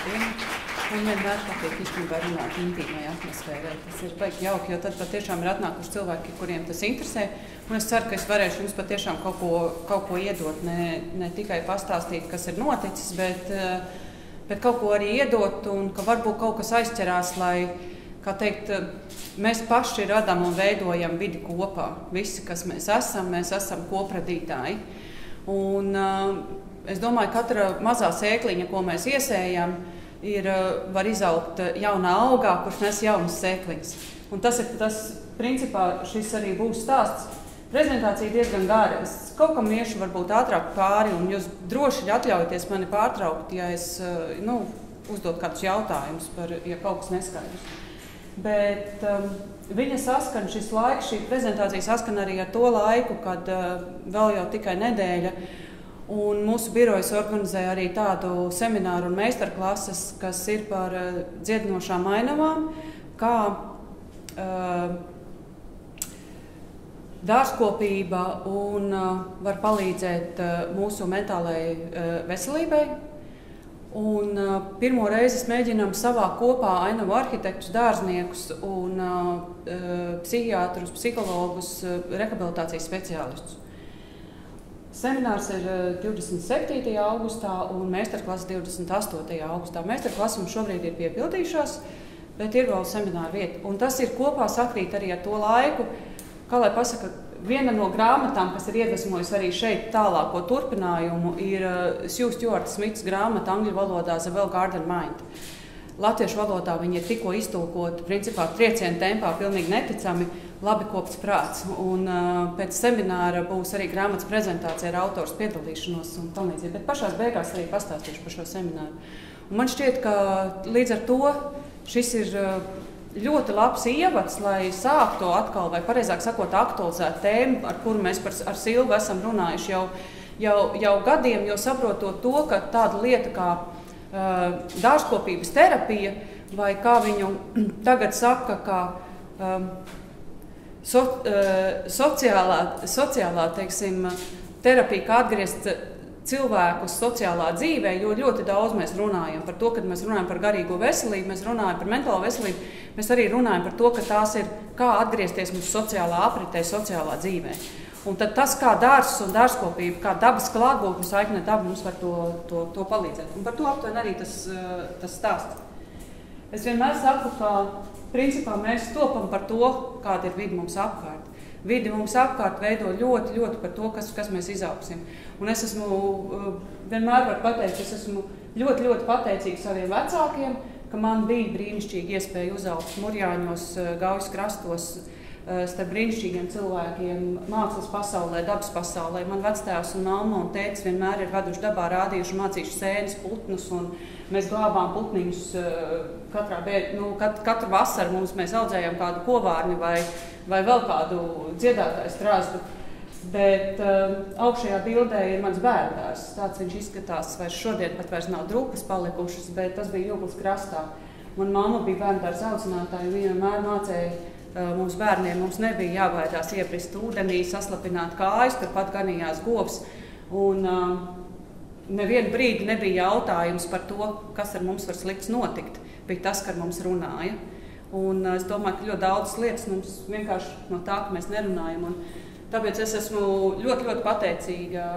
dienu. Man vienmēr patīk īstenībā runāt intīmai atmosfērai. Tas ir baigi jauki, jo tad patiešām ir atnākuši cilvēki, kuriem tas interesē. Un es ceru, ka es varēšu jums patiešām kaut ko iedot, ne tikai pastāstīt, kas ir noticis, bet kaut ko arī iedot un ka varbūt kaut kas aizķerās, lai, kā teikt, mēs paši radām un veidojam vidi kopā. Visi, kas mēs esam kopradītāji. Un es domāju, katra mazā sēkliņa, ko mēs iesējam, var izaugt jaunā augā, kurš nes jaunas sēkliņas. Un tas, principā, šis arī būs stāsts. Prezentācija diezgan gara. Es kaut kam iešu varbūt ātrāk pāri, un jūs droši atļaujaties mani pārtraukt, ja es uzdot kādus jautājumus, ja kaut kas neskaidrs. Bet viņa saskan, šis laiks, šī prezentācija saskan arī ar to laiku, kad vēl jau tikai nedēļa. Un mūsu birojas organizē arī tādu semināru un meistarklases, kas ir par dziedinošām ainavām, kā dārzkopība un var palīdzēt mūsu mentālajai veselībai. Un pirmo reizi mēģinām savākt kopā ainavu arhitektus, dārzniekus un psihiatrus, psihologus, rehabilitācijas speciālistus. Seminārs ir 27. augustā un meistarklases 28. augustā. Meistarklases mums šobrīd ir piepildījušās, bet ir vēl semināra vieta. Un tas ir kopā sakrīt arī ar to laiku, kā lai pasaka, viena no grāmatām, kas ir iedvesmojusi arī šeit tālāko turpinājumu, ir Sue Stuart Smiths grāmata angļu valodā The Well Garden Mind. Latviešu valodā viņi ir tikko iztulkoti, principā triecienu tempā, pilnīgi neticami, labi kopts prāts. Un pēc semināra būs arī grāmatas prezentācija ar autors piedalīšanos un palīdzību. Bet pašās beigās arī pastāstīšu par šo semināru. Un man šķiet, ka līdz ar to šis ir ļoti labs ievads, lai sāktu atkal, vai pareizāk sakot, aktualizēt tēmu, ar kuru mēs ar Silvu esam runājuši jau gadiem, jo saprotot to, ka tāda lieta kā dārzkopības terapija, vai kā viņu tagad saka, kā sociālā teiksim, terapija, kā atgriezt cilvēkus sociālā dzīvē, jo ļoti daudz mēs runājam par to, kad mēs runājam par garīgo veselību, mēs runājam par mentālo veselību, mēs arī runājam par to, ka tās ir kā atgriezties mūsu sociālā apritē, sociālā dzīvē. Un tad tas, kā dārzs un dārzkopība, kā dabas klātbūtne, saikne daba mums var to palīdzēt. Un par to aptuveni arī tas stāsts. Es vienmēr saku, ka principā mēs topam par to, kāda ir vidi mums apkārt. Vidi mums apkārt veido ļoti, ļoti par to, kas mēs izaugsim. Un es vienmēr varu pateikt, es esmu ļoti, ļoti pateicīga saviem vecākiem, ka man bija brīnišķīgi iespēja uzaugt Murjāņos, Gaujas krastos, starp brīnišķīgiem cilvēkiem, mākslas pasaulē, dabas pasaulē. Man vectēvs un mamma un tētis vienmēr ir veduši dabā, rādījuši, mācījuši sēnes, putnus, un mēs glābām putniņus katru vasaru. Mēs audzējām kādu kovārni vai vēl kādu dziedātāju strazdu. Bet augšējā bildē ir mans bērndārs. Tāds viņš izskatās, šodien pat vairs nav drupas palikušas, bet tas bija Jūglas krastā. Man mamma bija bērndārs audzinātāja, viņa vienmēr mācēja mums bērniem, mums nebija jābaidās iebrist ūdenī, saslapināt kājas, turpat ganījās govs. Un nevienu brīdi nebija jautājums par to, kas ar mums var slikts notikt. Bija tas, ka ar mums runāja. Un es domāju, ka ļoti daudz lietas mums vienkārši no tā, ka mēs nerunājam. Un tāpēc es esmu ļoti, ļoti pateicīga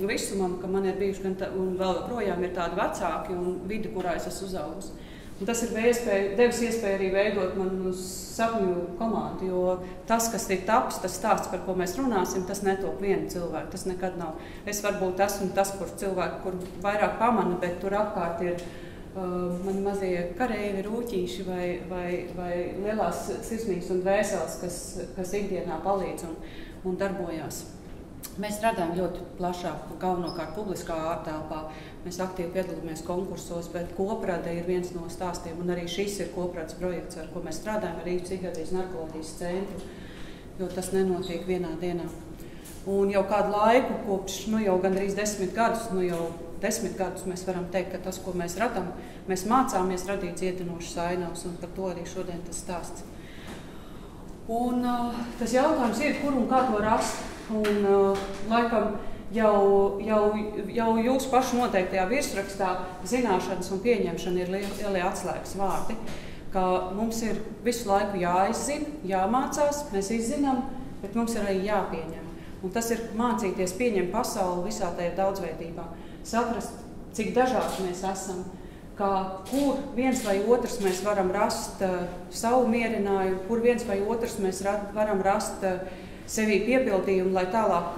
visumam, ka man ir bijuši un vēl joprojām ir tādi vecāki un vidi, kurā es esmu uzaugusi. Un tas ir devis iespēju arī veidot manu sapņu komandu, jo tas, kas ir taps, tas stāsts, par ko mēs runāsim, tas netop vienu cilvēku, tas nekad nav. Es varbūt esmu tas, kurš cilvēku, kur vairāk pamana, bet tur apkārt ir mani mazie kareivi, rūķīši vai lielās sirsnības un dvēseles, kas ikdienā palīdz un darbojās. Mēs strādājam ļoti plašā, galvenokārt publiskā ārtelpā. Mēs aktīvi piedalāmies konkursos, bet koprade ir viens no stāstiem, un arī šis ir koprades projekts, ar ko mēs strādājam ar Rīgas psihiatrijas narkoloģijas centru, jo tas nenotiek vienā dienā. Un jau kādu laiku, kopš jau gandrīz 10 gadus mēs varam teikt, ka tas, ko mēs radām, mēs mācāmies radīt dziedinošas ainavas, un par to arī šodien tas stāsts. Un tas jautājums ir, kur un kā to rast. Un laikam jau jūsu pašu noteiktajā virsrakstā zināšanas un pieņemšana ir lielie atslēgas vārdi, ka mums ir visu laiku jāizzina, jāmācās, mēs izzinām, bet mums ir arī jāpieņem. Un tas ir mācīties pieņemt pasauli visā tajā daudzveidībā, saprast, cik dažādi mēs esam, kur viens vai otrs mēs varam rast savu mierinājumu, kur viens vai otrs mēs varam rast sevī piepildījumu, lai tālāk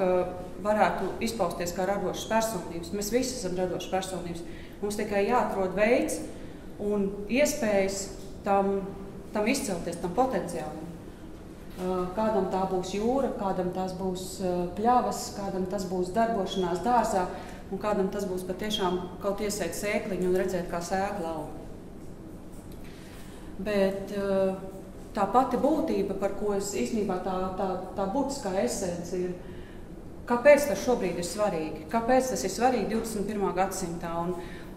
varētu izpausties kā radošas personības. Mēs visi esam radošas personības. Mums tikai jāatrod veids un iespējas tam izcelties, tam potenciālam. Kādam tā būs jūra, kādam tās būs pļavas, kādam tas būs darbošanās dārzā, un kādam tas būs patiešām kaut iesēt sēkliņu un redzēt, kā sēkla aug. Bet tā pati būtība, par ko es īstenībā tā būtiskā esence ir, kāpēc tas šobrīd ir svarīgi? Kāpēc tas ir svarīgi 21. gadsimtā? Un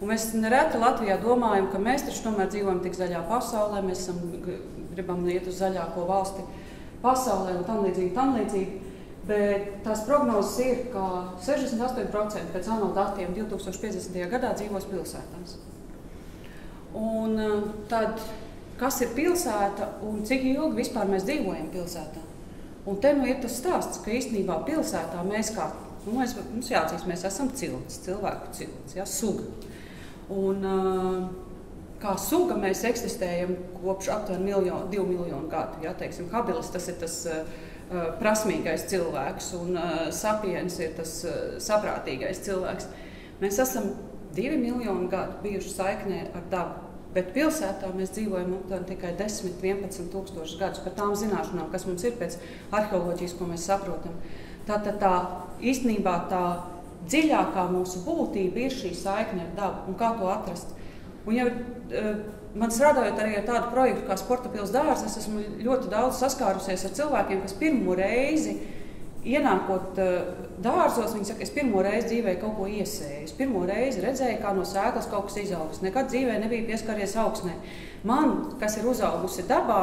mēs nereti Latvijā domājam, ka mēs taču tomēr dzīvojam tik zaļā pasaulē, mēs gribam iet uz zaļāko valsti pasaulē un tam līdzīgi. Bet tās prognozes ir, ka 68% pēc ANO datiem 2050. gadā dzīvos pilsētās. Un tad, kas ir pilsēta un cik ilgi vispār mēs dzīvojam pilsētā? Un te ir tas stāsts, ka īstenībā pilsētā mēs mums jāatzīst, mēs esam cilts, cilvēku cilts, suga. Un kā suga mēs eksistējam kopš aptuveni 2 miljonu gadu. Teiksim, habilis tas ir tas prasmīgais cilvēks un sapiens ir tas saprātīgais cilvēks. Mēs esam 2 miljonu gadu bijuši saiknē ar dabu, bet pilsētā mēs dzīvojam tikai 10–11 tūkstošus gadus par tām zināšanām, kas mums ir pēc arheoloģijas, ko mēs saprotam. Tātad īstenībā tā dziļākā mūsu būtība ir šī saikne ar dabu un kā to atrast. Un jau man strādājot arī ar tādu projektu kā Sporta pils dārzs, es esmu ļoti daudz saskārusies ar cilvēkiem, kas pirmo reizi ienākot dārzos, viņi saka, es pirmo reizi dzīvē kaut ko iesēju, es pirmo reizi redzēju, kā no sēklas kaut kas izaugs, nekad dzīvē nebija pieskaries augsnē. Man, kas ir uzaugusi dabā,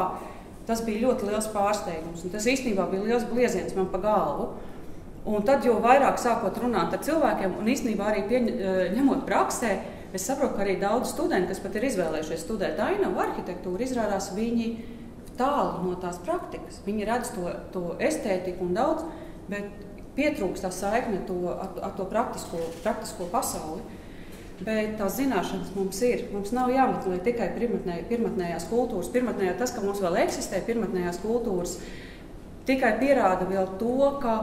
tas bija ļoti liels pārsteigums, un tas īstenībā bija liels blieziens man pa galvu. Un tad, jo vairāk sākot runāt ar cilvēkiem un īstenībā arī ņemot praksē, es saprotu, ka arī daudz studenti, kas pat ir izvēlējušies studēt ainavu arhitektūru, izrādās viņi tālu no tās praktikas. Viņi redz to estētiku un daudz, bet pietrūkst tā saikne ar to praktisko pasauli. Bet tās zināšanas mums ir. Mums nav jāmeklē tikai pirmatnējās kultūras. Pirmatnējā tas, ka mums vēl eksistē pirmatnējās kultūras, tikai pierāda vēl to, ka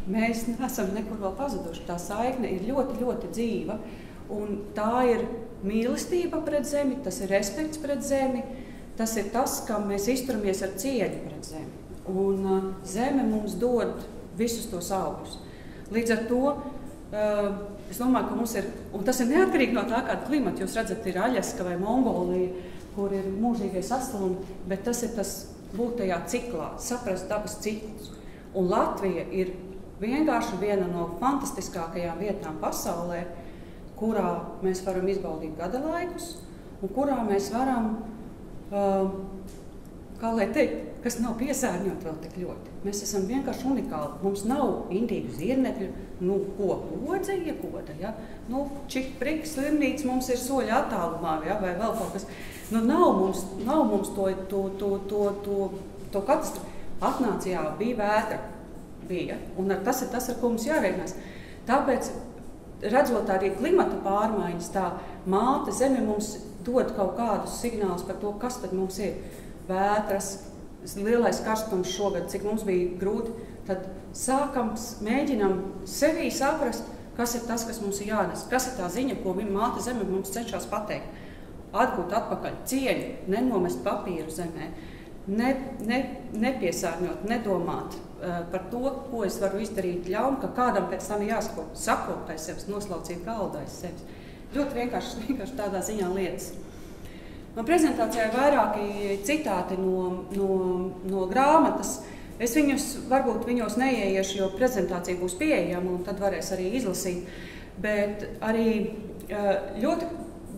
mēs neesam nekur vēl pazuduši. Tā saikne ir ļoti, ļoti dzīva. Un tā ir mīlestība pret zemi, tas ir respekts pret zemi, tas ir tas, ka mēs izturamies ar cieņu pret zemi. Un zeme mums dod visus tos augļus. Līdz ar to, es domāju, ka mums ir, un tas ir neatkarīgi no tā, kāda klimata, jūs redzat, ir Aļaska vai Mongolija, kur ir mūžīgais astalumi, bet tas ir tas būt tajā ciklā, saprast dabas ciklus. Un Latvija ir vienkārši viena no fantastiskākajām vietām pasaulē, kurā mēs varam izbaudīt gada laikus, un kurā mēs varam, kā lai teikt, kas nav piesārņot vēl tik ļoti. Mēs esam vienkārši unikāli. Mums nav indīgu zirnekļu, kodze iekoda, čik priks slimnīca mums ir soļa attālumā, vai vēl kaut kas. Nav mums to katastrofu. Atnācijā bija vētra, un tas ir tas, ar ko mums jārēķinās. Tāpēc, redzot arī klimata pārmaiņas, tā māte zeme mums dod kaut kādus signālus par to, kas tad mums ir. Vētras, lielais karstums šogad, cik mums bija grūti, tad mēģinam sevī saprast, kas ir tas, kas mums ir jānes, kas ir tā ziņa, ko māte zeme mums cenšas pateikt. Atgūt atpakaļ cieņu, nenomest papīru zemē, nepiesārņot, nedomāt par to, ko es varu izdarīt ļaunu, ka kādam pēc tam jāsako sakot aiz sevis, noslaucīt galdu aiz sevis. Ļoti vienkārši tādā ziņā lietas. Man prezentācijā ir vairāki citāti no grāmatas. Es varbūt viņos neieiešu, jo prezentācija būs pieejama un tad varēs arī izlasīt. Bet arī ļoti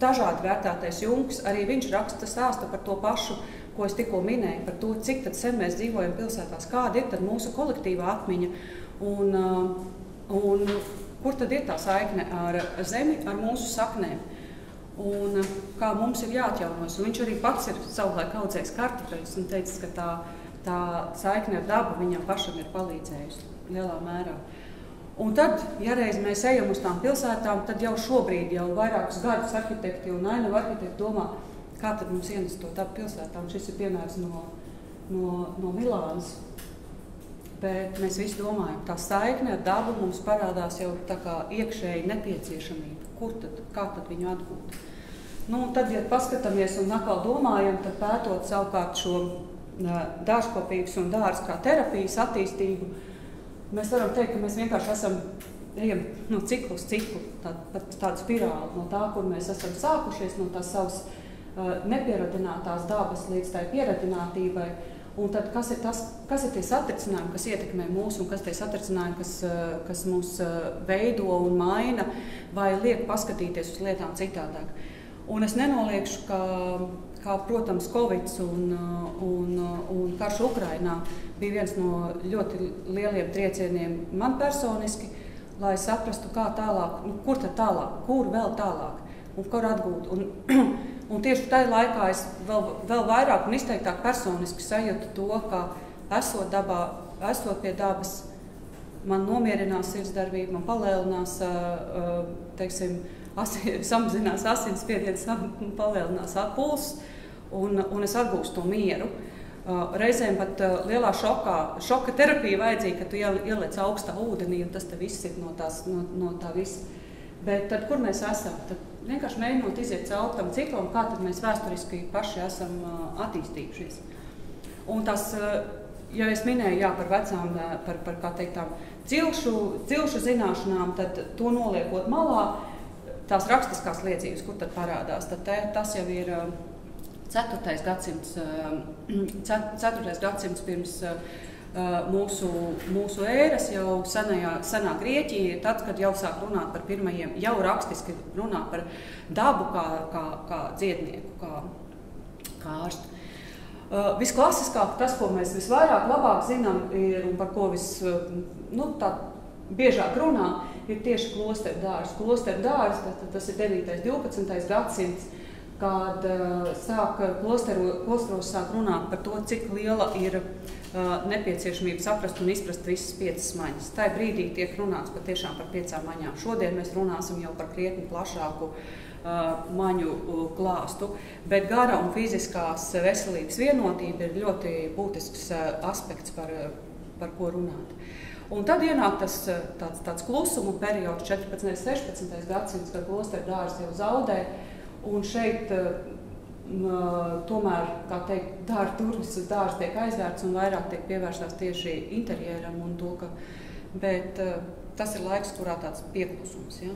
dažādi vērtētais Jungs, arī viņš raksta stāsta par to pašu, ko es tikko minēju, par to, cik tad sen mēs dzīvojam pilsētās, kāda ir tad mūsu kolektīvā atmiņa. Un kur tad ir tā saikne ar zemi, ar mūsu saknēm. Un kā mums ir jāatjaunojas. Un viņš arī pats ir savulaik audzējis kartupeļus un teicis, ka tā saikne ar dabu viņam pašam ir palīdzējusi lielā mērā. Un tad, ja reiz mēs ejam uz tām pilsētām, tad jau šobrīd, jau vairākus gadus arhitekti un ainavu arhitekti domā, kā tad mums ienest to dabu pilsētām. Šis ir piemērs no Milānas. Bet mēs visi domājam, tā saikne ar dabu mums parādās jau tā kā iekšēji nepieciešamība. Kā tad viņu atgūt? Nu, tad, ja paskatāmies un atkal domājam, tad pētot savukārt šo dārzkopības un dārza kā terapijas attīstību, mēs varam teikt, ka mēs vienkārši ejam no ciklu uz ciklu, tādu spirāli, no tā, kur mēs esam sākušies, no tās savas nepieradinātās dabas līdz tai pieradinātībai. Un tad, kas ir tie satricinājumi, kas ietekmē mūs, un kas tie satricinājumi, kas mūs veido un maina, vai liek paskatīties uz lietām citādāk. Un es nenoliekšu, kā protams, Covid un karš Ukrainā bija viens no ļoti lieliem triecieniem man personiski, lai saprastu, kā tālāk, kur tad tālāk, kur vēl tālāk, un kur atgūt. Un tieši tajā laikā es vēl vairāk un izteiktāk personiski sajūtu to, ka esot dabā, esot pie dabas, man nomierinās sirdsdarbība, man palielinās, teiksim, samazinās asinsspiediens, palielinās pulss, un es atgūstu to mieru. Reizēm pat lielā šoka terapija vajadzīga, ka tu ieliec augstā ūdenī, un tas te viss ir no tā visa. Bet tad, kur mēs esam? Tad vienkārši mēģinot iziet cauri tam ciklam, kā tad mēs vēsturiski paši esam attīstījušies. Un tas, ja es minēju par vecām, par kā teikt tām cilšu zināšanām, tad to noliekot malā, tās rakstiskās liecības, kur tad parādās, tad tas jau ir 4. gadsimts pirms mūsu ēras, jau senā Grieķija, tad, kad jau sāk runāt par pirmajiem, jau rakstiski runā par dabu kā dziednieku, kā ārstu. Visklasiskāk tas, ko mēs visvairāk labāk zinām, un par ko biežāk runā, ir tieši klosteru dārs. Tas ir 9. 12. gadsimts, kad klosteros sāk runāt par to, cik liela ir nepieciešamība saprast un izprast visas 5 maņas. Tā brīdī tiek runāts patiešām par 5 maņām. Šodien mēs runāsim jau par krietni plašāku maņu klāstu, bet gara un fiziskās veselības vienotība ir ļoti būtisks aspekts, par ko runāt. Un tad ienāk tāds klusuma periods, 14. 16. gadsimts, kad klosteru dārzi jau zaudē, un šeit tomēr, kā teikt, durvis uz dārza tiek aizvērts un vairāk tiek pievērstās tieši interjeram un to, bet tas ir laiks, kurā tāds pieklusums. Ja?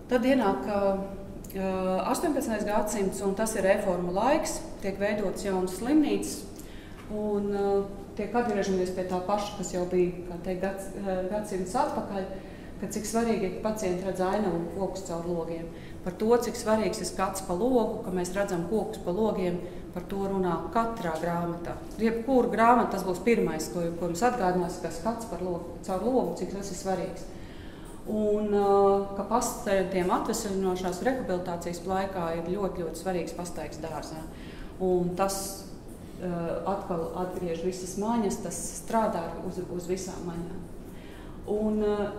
Tad ienāk 18. gadsimts, un tas ir reformu laiks, tiek veidots jaunas slimnīcas, un tiek atgriežamies pie tā paša, kas jau bija, kā teikt, gadsimts atpakaļ, ka cik svarīgi ir, ka pacienti redz ainavu un kokus caur logiem. Par to, cik svarīgs ir skats pa logu, ka mēs redzam kokus pa logiem, par to runā katrā grāmatā. Jebkura grāmata tas būs pirmais, ko mums atgādinās, ka skats caur logu, cik tas ir svarīgs. Un ka pacientiem atveseļinošās rehabilitācijas laikā ir ļoti, ļoti svarīgs pastaigs dārzā. Un tas atkal atgriež visas maņas, tas strādā uz visām maņām. Un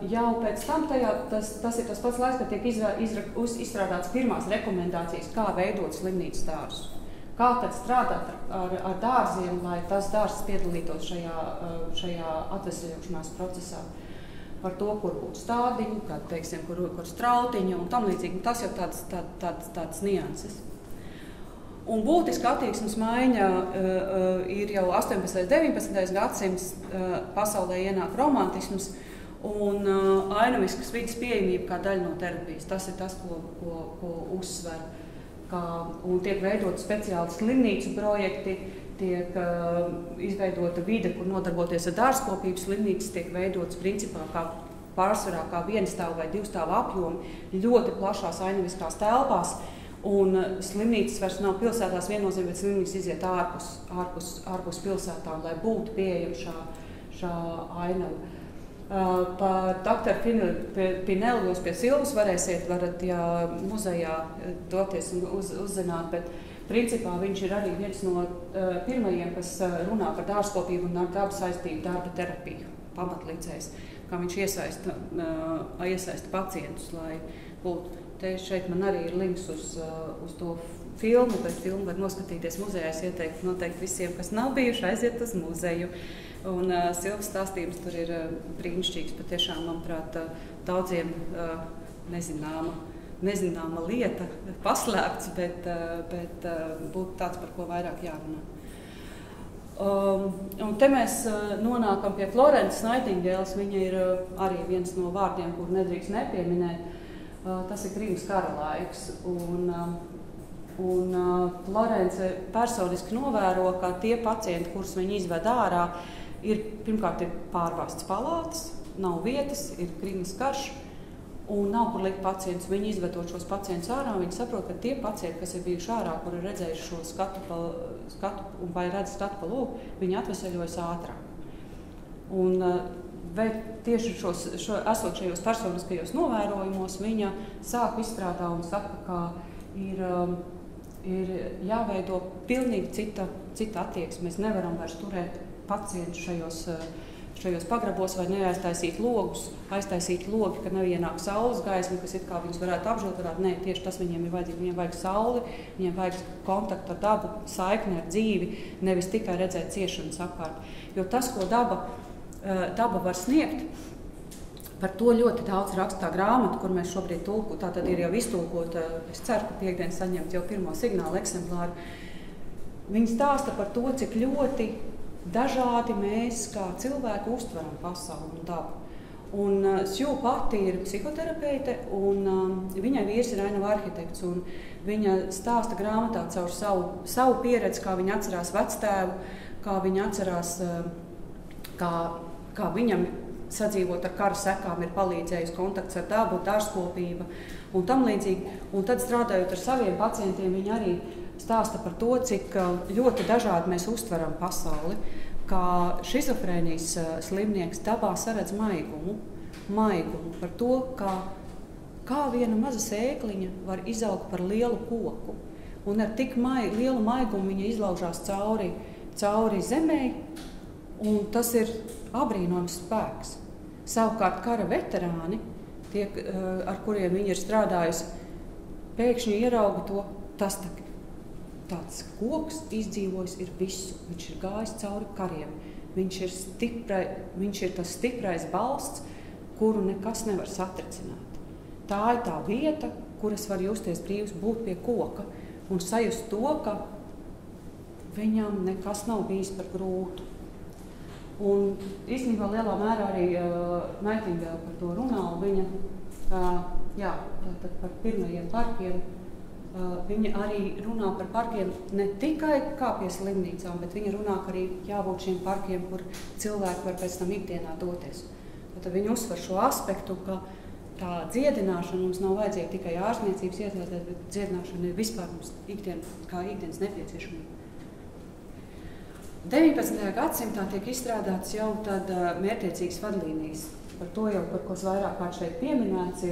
jau pēc tam tas ir tas pats laiks, kad tiek izstrādāts pirmās rekomendācijas, kā veidot slimnīcas dārzus. Kā tad strādāt ar dārziem, lai tas dārzs piedalītos šajā atveseļošanās procesā. Par to, kur būtu stādiņu, teiksim, kur strautiņu un tam līdzīgi. Tas jau tāds nianses. Un būtiska attieksmes maiņa ir jau 18. 19. gadsimts, pasaulē ienāk romantisms un ainaviskas vidas pieejamība kā daļa no terapijas. Tas ir tas, ko uzsver. Un tiek veidot speciāli slimnīcu projekti, tiek izveidota vide, kur nodarboties ar dārzkopības slimnīcas, tiek veidotas principā pārsvarā kā vienstāvu vai divstāvu apjomi ļoti plašās ainaviskās telpās. Un slimnīcas vairs nav pilsētās viennozīmīgi, bet slimnīcas iziet ārpus pilsētām, lai būtu pieejama šā ainava. Par doktoru Pinelu jūs pie Silvas varat muzejā doties un uzzināt, bet principā viņš ir arī viens no pirmajiem, kas runā par dārzkopību un ar dabu saistību darba terapiju, pamatlīdzējs, kā viņš iesaista pacientus, lai būtu. Te šeit man arī ir links uz to filmu, bet filmu var noskatīties muzejā. Es ieteiktu noteikti visiem, kas nav bijuši, aiziet uz muzeju. Un Silvas stāstījums tur ir brīnišķīgs, patiešām, manuprāt, daudziem nezināma lieta, paslēpts, bet būtu tāds, par ko vairāk jārunā. Un te mēs nonākam pie Florences Nightingales. Viņa ir arī viens no vārdiem, kur nedrīkst nepieminēt. Tas ir Krimas kara laiks. Un Florence personiski novēro, ka tie pacienti, kurus viņi izved ārā, pirmkārt ir pārbāztas palātas, nav vietas, ir Krimas karš un nav kur likt pacientus. Viņi izvedot šos pacientus ārā, viņi saprot, ka tie pacienti, kas ir bijuši ārā, kuri ir redzējuši šo skatu vai redz skatu pa logu, viņi atveseļojas ātrāk. Un tieši esot šajos personiskajos novērojumos, viņa sāk izstrādā un saka, ka ir jāveido pilnīgi cita attieksme. Mēs nevaram vairs turēt pacientu šajos pagrabos vai neaiztaisīt logus, aiztaisīt logi, ka nevienāk saules gaisma, kas it kā viņus varētu apžiltināt. Nē, tieši tas viņiem ir vajadzīgi. Viņiem vajag sauli, viņiem vajag kontaktu ar dabu, saikni ar dzīvi, nevis tikai redzēt ciešanas apkārt. Jo tas, ko daba var sniegt, par to ļoti daudz rakstā grāmatu, kur mēs šobrīd tulkojam. Tā tad ir jau iztulkota, es ceru, ka piekdien saņemt jau pirmo signālu eksemplāru. Viņi stāsta par to, cik ļoti dažādi mēs kā cilvēki uztveram pasauli un dabu. Un Sju pati ir psihoterapeite, un viņai vīrs ir ainava arhitekts. Un viņa stāsta grāmatā caur savu pieredzi, kā viņa atcerās vectēvu, kā viņa atcerās, kā viņam sadzīvot ar kara sekām ir palīdzējusi kontakts ar dabu, dārzkopība un tam līdzīgi. Un tad strādājot ar saviem pacientiem, viņi arī stāsta par to, cik ļoti dažādi mēs uztveram pasauli. Kā šizofrēnijas slimnieks dabā saredz maigumu par to, kā viena maza sēkliņa var izaugt par lielu koku. Un ar tik lielu maigumu viņa izlaužās cauri zemē, un tas ir abrīnojams spēks. Savukārt kara veterāni, ar kuriem viņi ir strādājusi, pēkšņi ierauga to, tāds koks izdzīvojis ir visu. Viņš ir gājis cauri kariem. Viņš ir tas stiprais balsts, kuru nekas nevar satricināt. Tā ir tā vieta, kuras var justies brīvs, būt pie koka un sajust to, ka viņam nekas nav bijis par grūtu. Un īstenībā lielā mērā arī Nightingale par to runā. Viņa par pirmajiem parkiem. Viņa arī runā par parkiem ne tikai kā pie slimnīcām, bet viņa runā, ka arī jābūt šiem parkiem, kur cilvēki var pēc tam ikdienā doties. Tad viņa uzsver šo aspektu, ka tā dziedināšana mums nav vajadzīga tikai ārstniecības ietvaros, bet dziedināšana ir vispār mums ikdienas nepieciešamība. 19. gadsimtā tiek izstrādāts jau tad mērķtiecīgas vadlīnijas. Par to jau, par ko vairāk kārt šeit pieminēts,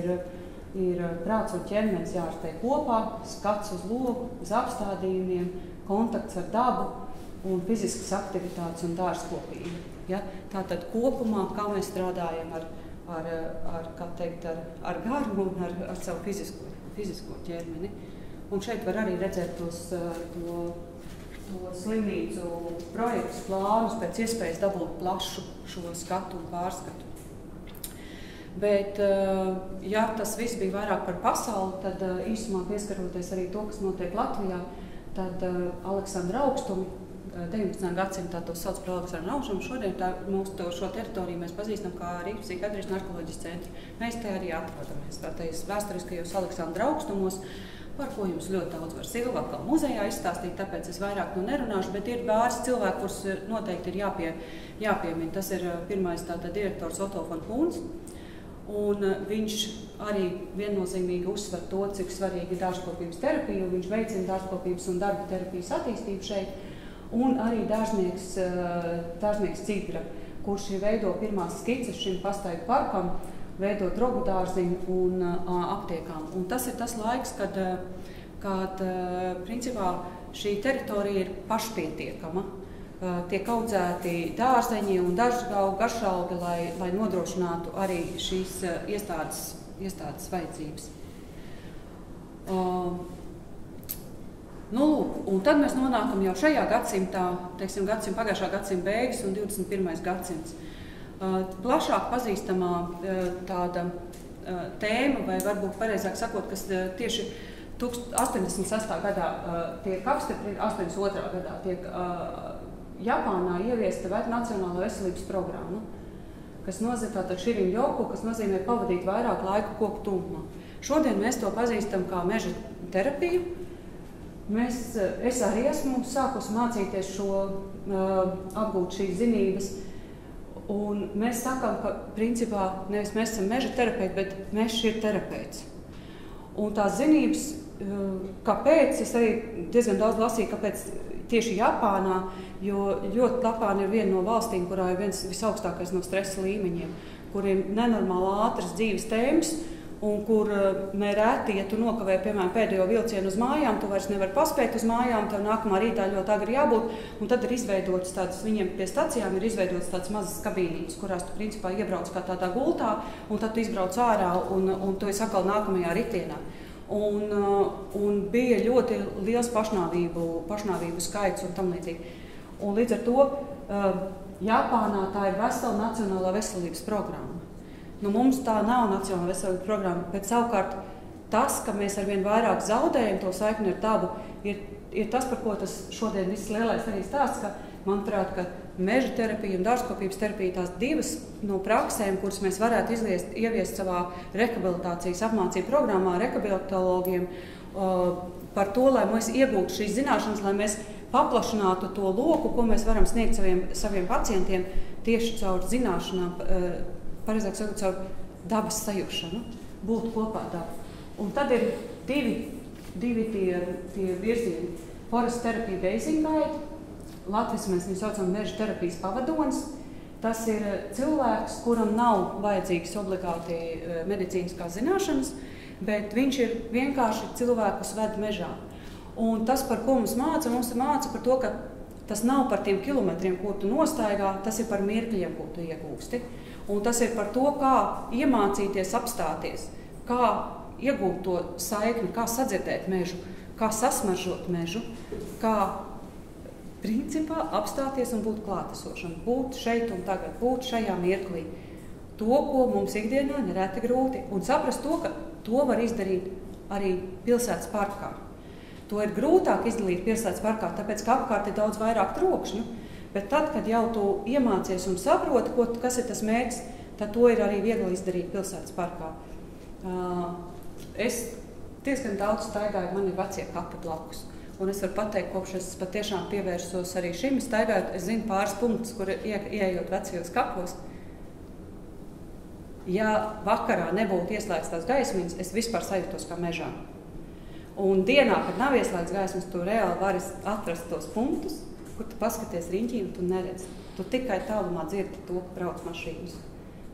ir prāts un ķermenis jārastē kopā, skats uz logu, uz apstādījumiem, kontakts ar dabu un fiziskas aktivitātes un dārzkopība. Ja? Tātad kopumā, kā mēs strādājam ar garumu un ar savu fizisko ķermeni. Un šeit var arī redzēt to slimnīcu projektus, plānus, pēc iespējas dabūt plašu šo skatu un pārskatu. Bet, ja tas viss bija vairāk par pasauli, tad īsumā pieskaroties arī to, kas notiek Latvijā, tad Aleksandra augstumi, 19. gadsimtā to sauc par Aleksandra augstumu, šodien šo teritoriju mēs pazīstam kā Rīgas psihiatrijas un narkoloģijas centru. Mēs te arī atrodamies, tātais vēsturiskajos Aleksandra augstumos, par ko jums ļoti daudz var Silva atkal muzejā izstāstīt, tāpēc es vairāk nerunāšu, bet ir pāris cilvēki, kurus noteikti ir jāpiemina. Tas ir pirmais direktors Otto von Kuhns, un viņš arī viennozīmīgi uzsver to, cik svarīgi ir dārzkopības terapija, viņš veicina dārzkopības un darba terapijas attīstību šeit, un arī dārznieks Cidra, kurš veido pirmās skices šim pastaigu parkam, veidot drogu dārziņu un aptiekām. Un tas ir tas laiks, kad principā šī teritorija ir pašpietiekama. Tiek audzēti dārzeņi un garšaugi, lai nodrošinātu arī šīs iestādes vajadzības. Un tad mēs nonākam jau šajā gadsimtā, pagājušā gadsimta beigas un 21. gadsimts. Plašāk pazīstamā tāda tēma, vai varbūt pareizāk sakot, kas tieši 86. gadā tiek apstiprināta, 82. gadā tiek Japānā ieviesta Nacionālo veselības programma, kas nozīmē tātad Shirin-yoku, kas nozīmē pavadīt vairāk laika koku tuvumā. Šodien mēs to pazīstam kā meža terapiju. Es arī esmu sākusi mācīties apgūt šīs zinības. Un mēs sakām, ka principā nevis mēs esam meža terapeiti, bet mežs ir terapeits. Un tās zinības, kāpēc, es arī diezgan daudz lasīju, kāpēc tieši Japānā, jo ļoti Japāna ir viena no valstīm, kurā ir viens visaugstākais no stresa līmeņiem, kur ir nenormāli ātras dzīves temps, un kur reti, ja tu nokavē, piemēram, pēdējo vilcienu uz mājām, tu vairs nevari paspēt uz mājām, tev nākamā rītā ļoti agri jābūt, un tad ir izveidotas tādas, viņiem pie stacijām ir izveidotas tādas mazas kabīnītes, kurās tu principā iebrauc kā tādā gultā, un tad tu izbrauc ārā, un tu esi atkal nākamajā ritienā. Un bija ļoti liels pašnāvību skaits un tam līdzīgi. Un līdz ar to Japānā tā ir vesela Nacionālā veselības programma. Mums tā nav Nacionālā veselības programma, bet savukārt tas, ka mēs arvien vairāk zaudējam to saikni ar dabu, ir tas, par ko tas šodien viss lielais arī stāsts, ka, manuprāt, ka meža terapija un dārzkopības terapija tās divas no praksēm, kuras mēs varētu ieviest savā rehabilitācijas apmācību programmā rehabilitologiem par to, lai mēs iegūtu šīs zināšanas, lai mēs paplašinātu to loku, ko mēs varam sniegt saviem pacientiem tieši caur zināšanām, pareizāk sakot, caur dabas sajušanu, būt kopā dabu. Un tad ir divi tie virzieni. Forest Therapy Basing Guide, latviski mēs viņu saucam meža terapijas pavadonis. Tas ir cilvēks, kuram nav vajadzīgas obligāti medicīniskās zināšanas, bet viņš ir vienkārši cilvēkus ved mežā. Un tas, par ko mums māca par to, ka tas nav par tiem kilometriem, ko tu nostaigā, tas ir par mirkļiem, ko tu iegūsti. Un tas ir par to, kā iemācīties apstāties, kā iegūt to saikni, kā sadzirdēt mežu, kā sasmaržot mežu, kā principā apstāties un būt klātesošam, būt šeit un tagad, būt šajā mirklī. To, ko mums ikdienā nereti grūti, un saprast to, ka to var izdarīt arī pilsētas parkā. To ir grūtāk izdarīt pilsētas parkā, tāpēc, ka apkārt ir daudz vairāk trokšņu, bet tad, kad jau tu iemācies un saproti, kas ir tas mērķis, tad to ir arī viegli izdarīt pilsētas parkā. Es diezgan daudz staigāju, man ir vecie kapi blakus. Un es varu pateikt, kopš es patiešām pievērsos arī šim staigājot, es zinu pāris punktus, kur ieejot vecajos kapos. Ja vakarā nebūtu ieslēgts tās gaismiņas, es vispār sajūtos kā mežā. Un dienā, kad nav ieslēgts gaismas, tu reāli vari atrast tos punktus, kur tu paskaties riņķī un tu neredzi. Tu tikai tālumā dzirdi to, ka brauc mašīnas.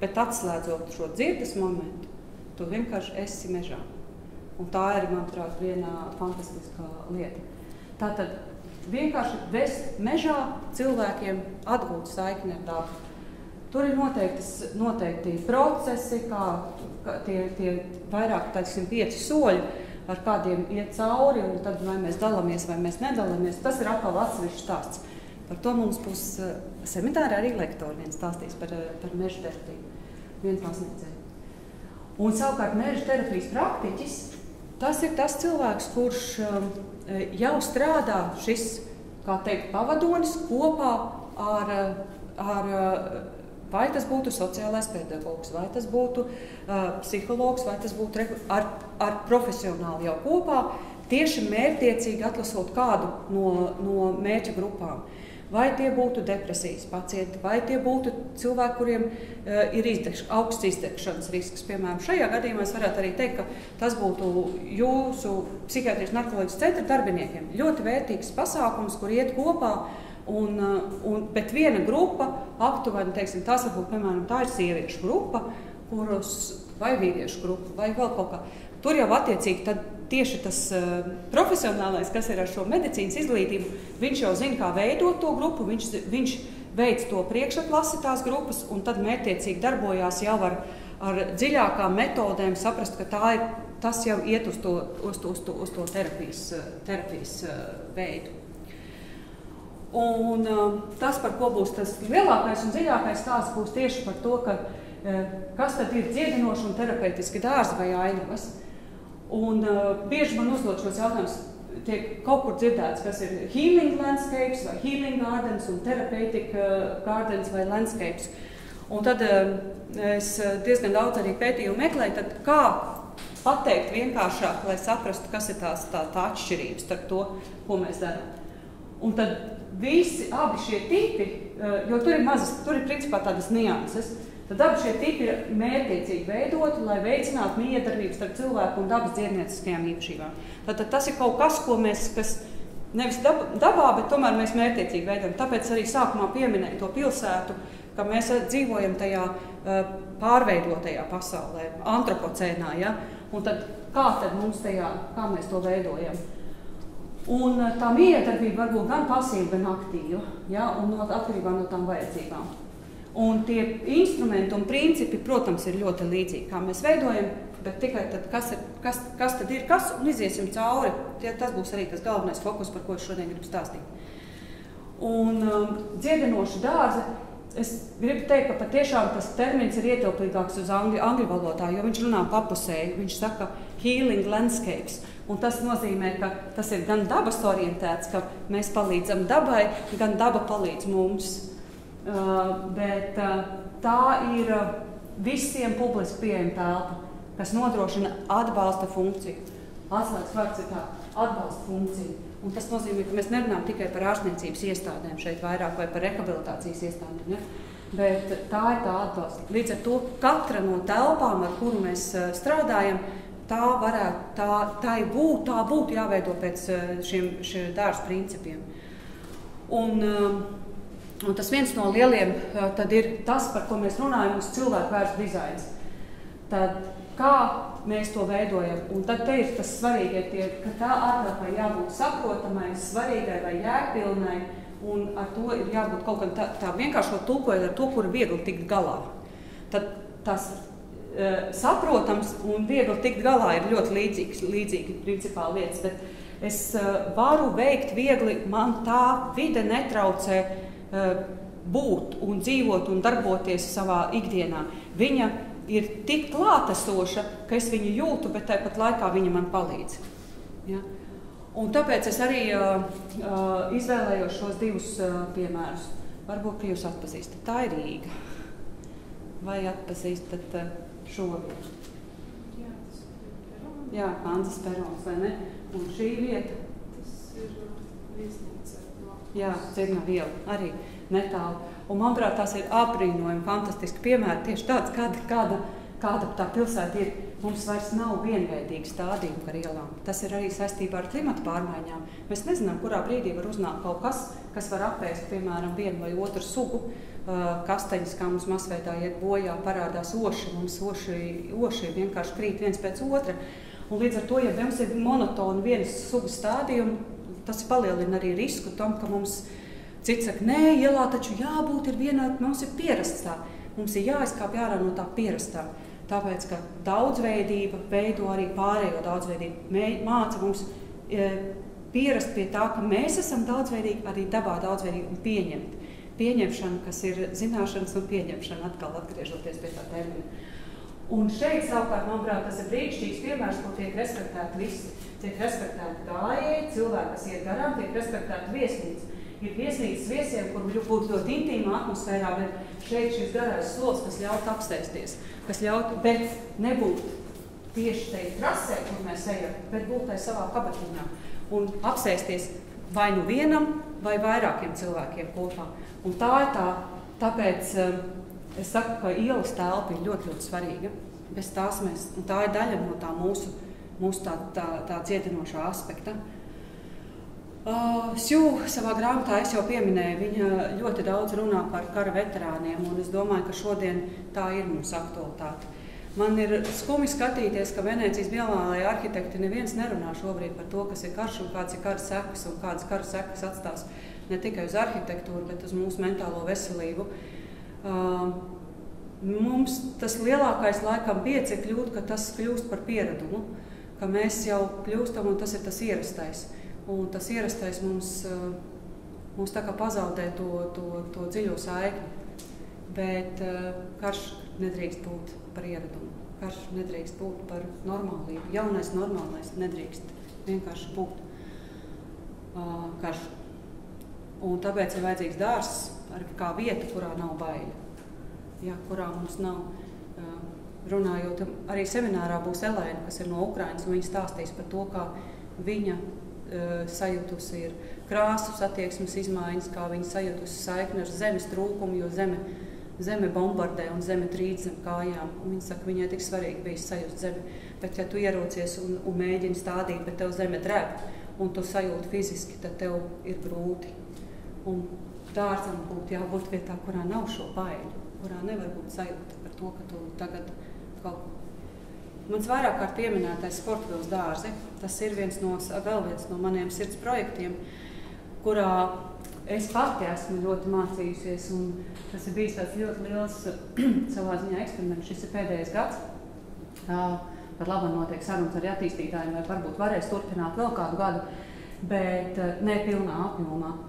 Bet atslēdzot šo dzirdes momentu, tu vienkārši esi mežā. Un tā ir, manuprāt, viena fantastiskā lieta. Tātad vienkārši vest mežā cilvēkiem atgūt saikni ar dabu. Tur ir noteikti procesi, kā tie vairāk 5 soļi, ar kādiem iet cauri, un tad vai mēs dalāmies vai mēs nedalāmies. Tas ir atkal atsevišķs stāsts. Par to mums būs seminārā arī lektori viens stāstīs par meža terapiju. Viens pasniedzēja. Un savukārt meža terapijas praktiķis, tas ir tas cilvēks, kurš jau strādā šis, kā teikt, pavadonis kopā ar vai tas būtu sociālais pedagogs, vai tas būtu psihologs, vai tas būtu ar profesionāli jau kopā, tieši mērķtiecīgi atlasot kādu no mērķa grupām. Vai tie būtu depresijas pacienti, vai tie būtu cilvēki, kuriem ir augsts izdegšanas risks. Piemēram, šajā gadījumā es varētu arī teikt, ka tas būtu jūsu psihiatrijas narkoloģijas centra darbiniekiem. Ļoti vērtīgs pasākums, kur iet kopā Bet viena grupa, aptuveni, teiksim, tās varbūt, piemēram, tā ir sieviešu grupa, vai vīriešu grupa, vai vēl kaut kā. Tur jau attiecīgi tad tieši tas profesionālais, kas ir ar šo medicīnas izglītību, viņš jau zina, kā veidot to grupu, viņš veic to priekšatlasi tās grupas, un tad mērķtiecīgi darbojās jau ar dziļākām metodēm saprast, ka tas jau iet uz to terapijas veidu. Un tas, par ko būs tas lielākais un dziļākais stāsts, būs tieši par to, kas tad ir dziedinoši un terapeitiski dārzi vai ainavas. Un bieži man uzdod šos jautājumus, tiek kaut kur dzirdēts, kas ir healing landscapes vai healing gardens un therapeutic gardens vai landscapes. Un tad es diezgan daudz arī pētījumu meklēju, tad kā pateikt vienkāršāk, lai saprastu, kas ir tā atšķirības starp to, ko mēs darām. Un tad abi šie tipi, jo tur ir principā tādas nianses, tad abi šie tipi ir mērķtiecīgi veidoti, lai veicinātu miedarbību starp cilvēku un dabas dziednieciskajām īpašībām. Tad tas ir kaut kas, ko kas nevis dabā, bet tomēr mēs mērķtiecīgi veidojam. Tāpēc arī sākumā pieminēju to pilsētu, ka mēs dzīvojam tajā pārveidotajā pasaulē, antropocēnā, ja? Un tad kā mēs to veidojam? Un tā miedarbība var būt gan pasīva, gan aktīva, ja? Un atkarībā no tām vajadzībām. Un tie instrumenti un principi, protams, ir ļoti līdzīgi, kā mēs veidojam, bet tikai tad, kas tad ir kas, un iziesim cauri. Tas būs arī tas galvenais fokus, par ko es šodien gribu stāstīt. Un dziedinoši dārzi, es gribu teikt, ka patiešām tas termins ir ietilpīgāks uz angļu valodā, jo viņš runā papusēji, viņš saka healing landscapes. Un tas nozīmē, ka tas ir gan dabas orientēts, ka mēs palīdzam dabai, gan daba palīdz mums. Bet tā ir visiem publiski pieejama telpa, kas nodrošina atbalsta funkciju. Atslēgas vārds ir tā atbalsta funkcija. Un tas nozīmē, ka mēs nerunājam tikai par ārstniecības iestādēm šeit vairāk vai par rehabilitācijas iestādēm, ja? Bet tā ir tā atbalsta. Līdz ar to katra no telpām, ar kuru mēs strādājam, tā būtu jāveido pēc šiem dārza principiem. Un tas viens no lieliem tad ir tas, par ko mēs runājam, uz cilvēku vērsts dizains. Tad kā mēs to veidojam? Un tad te ir tas svarīgi, ka tā ārtelpai jābūt saprotamai, svarīgai vai jēgpilnai, un ar to ir jābūt kaut kā tā vienkāršo tulkojot ar to, kur viegli tikt galā. Tad tas saprotams un viegli tikt galā ir ļoti līdzīgi principā lietas, bet es varu veikt viegli, man tā vide netraucē būt un dzīvot un darboties savā ikdienā. Viņa ir tik klātesoša, ka es viņu jūtu, bet tāpat laikā viņa man palīdz. Ja? Un tāpēc es arī izvēlējos šos divus piemērus. Varbūt, ka jūs atpazīstat. Tā ir Rīga. Vai atpazīstat šo vietu? Jā, tas ir perons. Jā, Hanzas perons, vai ne? Un šī vieta? Tas ir viesnīca. Jā, Dzirnava iela arī netālu. Un, manuprāt, tās ir apbrīnojami, fantastiski piemēri, tieši tāds, kāda tā pilsēta ir. Mums vairs nav vienveidīgi stādījumi par ielām. Tas ir arī saistībā ar klimata pārmaiņām. Mēs nezinām, kurā brīdī var uznākt kaut kas var apēst, piemēram, vienu vai otru sugu. Kasteņas, kā mums masveidā iet bojā, parādās oši. Mums oši vienkārši krīt viens pēc otra. Un līdz ar to, ja mums ir monotoni vienas sugas stādījumi, tas palielina arī risku tam, ka mums cits saka, nē, ielā taču jābūt ir vienādi, mums ir pierasts tā. Mums ir jāizkāpj ārā no tā pierastā. Tāpēc, ka daudzveidība veido arī pārējo daudzveidību. Māca mums pierast pie tā, ka mēs esam daudzveidīgi, arī dabā daudzveidīgi un pieņemt. Pieņemšana, kas ir zināšanas un pieņemšana, atkal atgriežoties pie tā termina. Un šeit savukārt, manuprāt, tas ir brīnišķīgs piemērs, ko tiek respektēti visi. Tiek respektēti gājēji, cilvēki, kas iet garām, tiek respektēti viesnīca. Ir viesnīcas viesiem, kur būtu ļoti intīma atmosfērā, bet šeit šis garais solis, kas ļaut apsēsties, bet nebūt tieši tai trasē, kur mēs ejam, bet būt tai savā kabatiņā un apsēsties vai nu vienam, vai vairākiem cilvēkiem kopā. Un tā ir tāpēc es saku, ka ielas telpa ir ļoti, ļoti svarīga. Bez tās tā ir daļa no tā mūsu tā dziedinošā aspekta. Sju savā grāmatā es jau pieminēju, viņa ļoti daudz runā par kara veterāniem, un es domāju, ka šodien tā ir mūsu aktualitāte. Man ir skumji skatīties, ka Venēcijas bienālē arhitekti neviens nerunā šobrīd par to, kas ir karš un kāds ir kara sekas un kādas kara sekas atstās ne tikai uz arhitektūru, bet uz mūsu mentālo veselību. Mums tas lielākais laikam pieci kļūt, ka tas kļūst par pieradumu, ka mēs jau kļūstam un tas ir tas ierastais. Un tas ierastais mums tā kā pazaudē to dziļo saikni. Bet karš nedrīkst būt par ieradumu. Karš nedrīkst būt par normālību. Jaunais normālais nedrīkst vienkārši būt karš. Un tāpēc ir vajadzīgs dārzs kā vieta, kurā nav baila. Ja, kurā mums nav. Runājot, arī seminārā būs Elēna, kas ir no Ukrainas, un viņa stāstīs par to, kā viņa sajutusi ir krāsu attieksmes izmaiņas, kā viņa sajutusi saikni ar zemes trūkumu, jo zeme bombardē un zeme trīd zem kājām. Un viņa saka, viņai tik svarīgi bija sajust zemi. Bet ja tu ierūcies un mēģini stādīt, bet tev zeme drēb, un tu sajūti fiziski, tad tev ir grūti. Un dārzam būtu jābūt vietā, kurā nav šo baiļu, kurā nevar būt sajūta par to, ka tu tagad kaut ko. Mans vairāk kārt pieminētais Sportpils dārzi, tas ir vēl viens no maniem sirds projektiem, kurā es pati esmu ļoti mācījusies, un tas ir bijis tāds ļoti liels savā ziņā eksperiments. Šis ir pēdējais gads. Pat labi notiek sarunas ar attīstītājiem, vai varbūt varēs turpināt vēl kādu gadu, bet ne pilnā apjomā.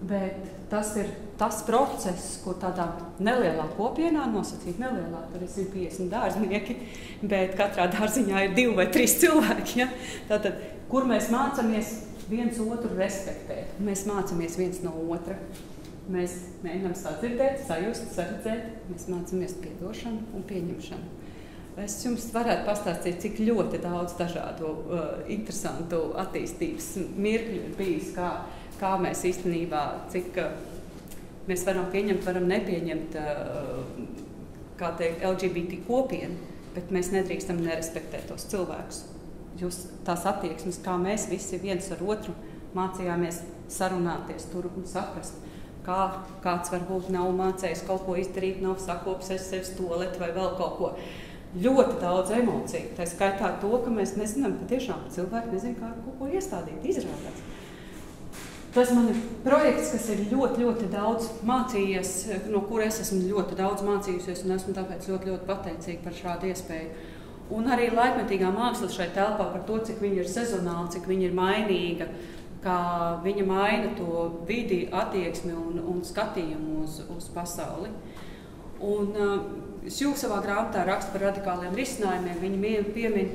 Bet tas ir tas process, kur tādā nelielā kopienā, nosacīt nelielā, tur ir 150 dārznieki, bet katrā dārziņā ir 2 vai 3 cilvēki. Ja? Tātad, kur mēs mācāmies viens otru respektēt, mēs mācāmies viens no otra. Mēs mēģinām sadzirdēt, sajust, saredzēt, mēs mācāmies piedošanu un pieņemšanu. Es jums varētu pastāstīt, cik ļoti daudz dažādu interesantu attīstības mirkļu ir bijis, kā mēs īstenībā, cik mēs varam pieņemt, varam nepieņemt, kā teikt, LGBT kopienu, bet mēs nedrīkstam nerespektēt tos cilvēkus. Jūs tās attieksmes, kā mēs visi viens ar otru mācījāmies sarunāties tur un saprast, kāds varbūt nav mācējis kaut ko izdarīt, nav sakopsies sevis toaleti vai vēl kaut ko. Ļoti daudz emociju. Tā skaitā to, ka mēs nezinām, ka tiešām cilvēki nezin, kā kaut ko iestādīt, izrādāt. Tas man ir projekts, kas ir ļoti, ļoti daudz mācījies, no kura es esmu ļoti daudz mācījusies un esmu tāpēc ļoti, ļoti pateicīga par šādu iespēju. Un arī laikmetīgā māksla šai telpā par to, cik viņa ir sezonāla, cik viņa ir mainīga, kā viņa maina to vidi, attieksmi un skatījumu uz pasauli. Un Šūk savā grāmatā raksta par radikāliem risinājumiem. Viņa piemin,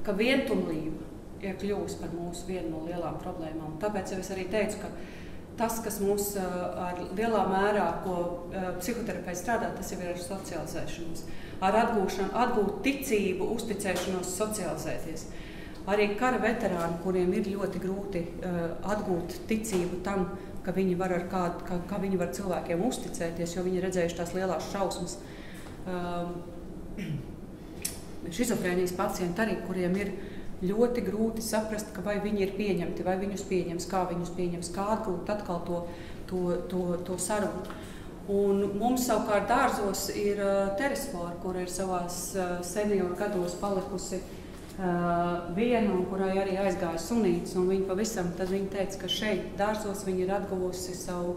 ka vientumlība ir kļuvusi par mūsu vienu no lielām problēmām. Tāpēc jau es arī teicu, ka tas, kas mūs ar lielā mērā, ko psihoterapeiti strādā, tas jau ir ar socializēšanos, ar atgūt ticību, uzticēšanos, socializēties. Arī kara veterāni, kuriem ir ļoti grūti atgūt ticību tam, ka viņi var viņi var cilvēkiem uzticēties, jo viņi redzējuši tās lielās šausmas. Šizofrēnijas pacienti arī, kuriem ir ļoti grūti saprast, ka vai viņi ir pieņemti, vai viņus pieņems, kā atgūt atkal to sarunu. Un mums savukārt dārzos ir Teresfora, kura ir savās senioru gados palikusi viena, un kurai arī aizgāja sunītis, un viņa pavisam, tad viņa teica, ka šeit dārzos viņa ir atguvusi savu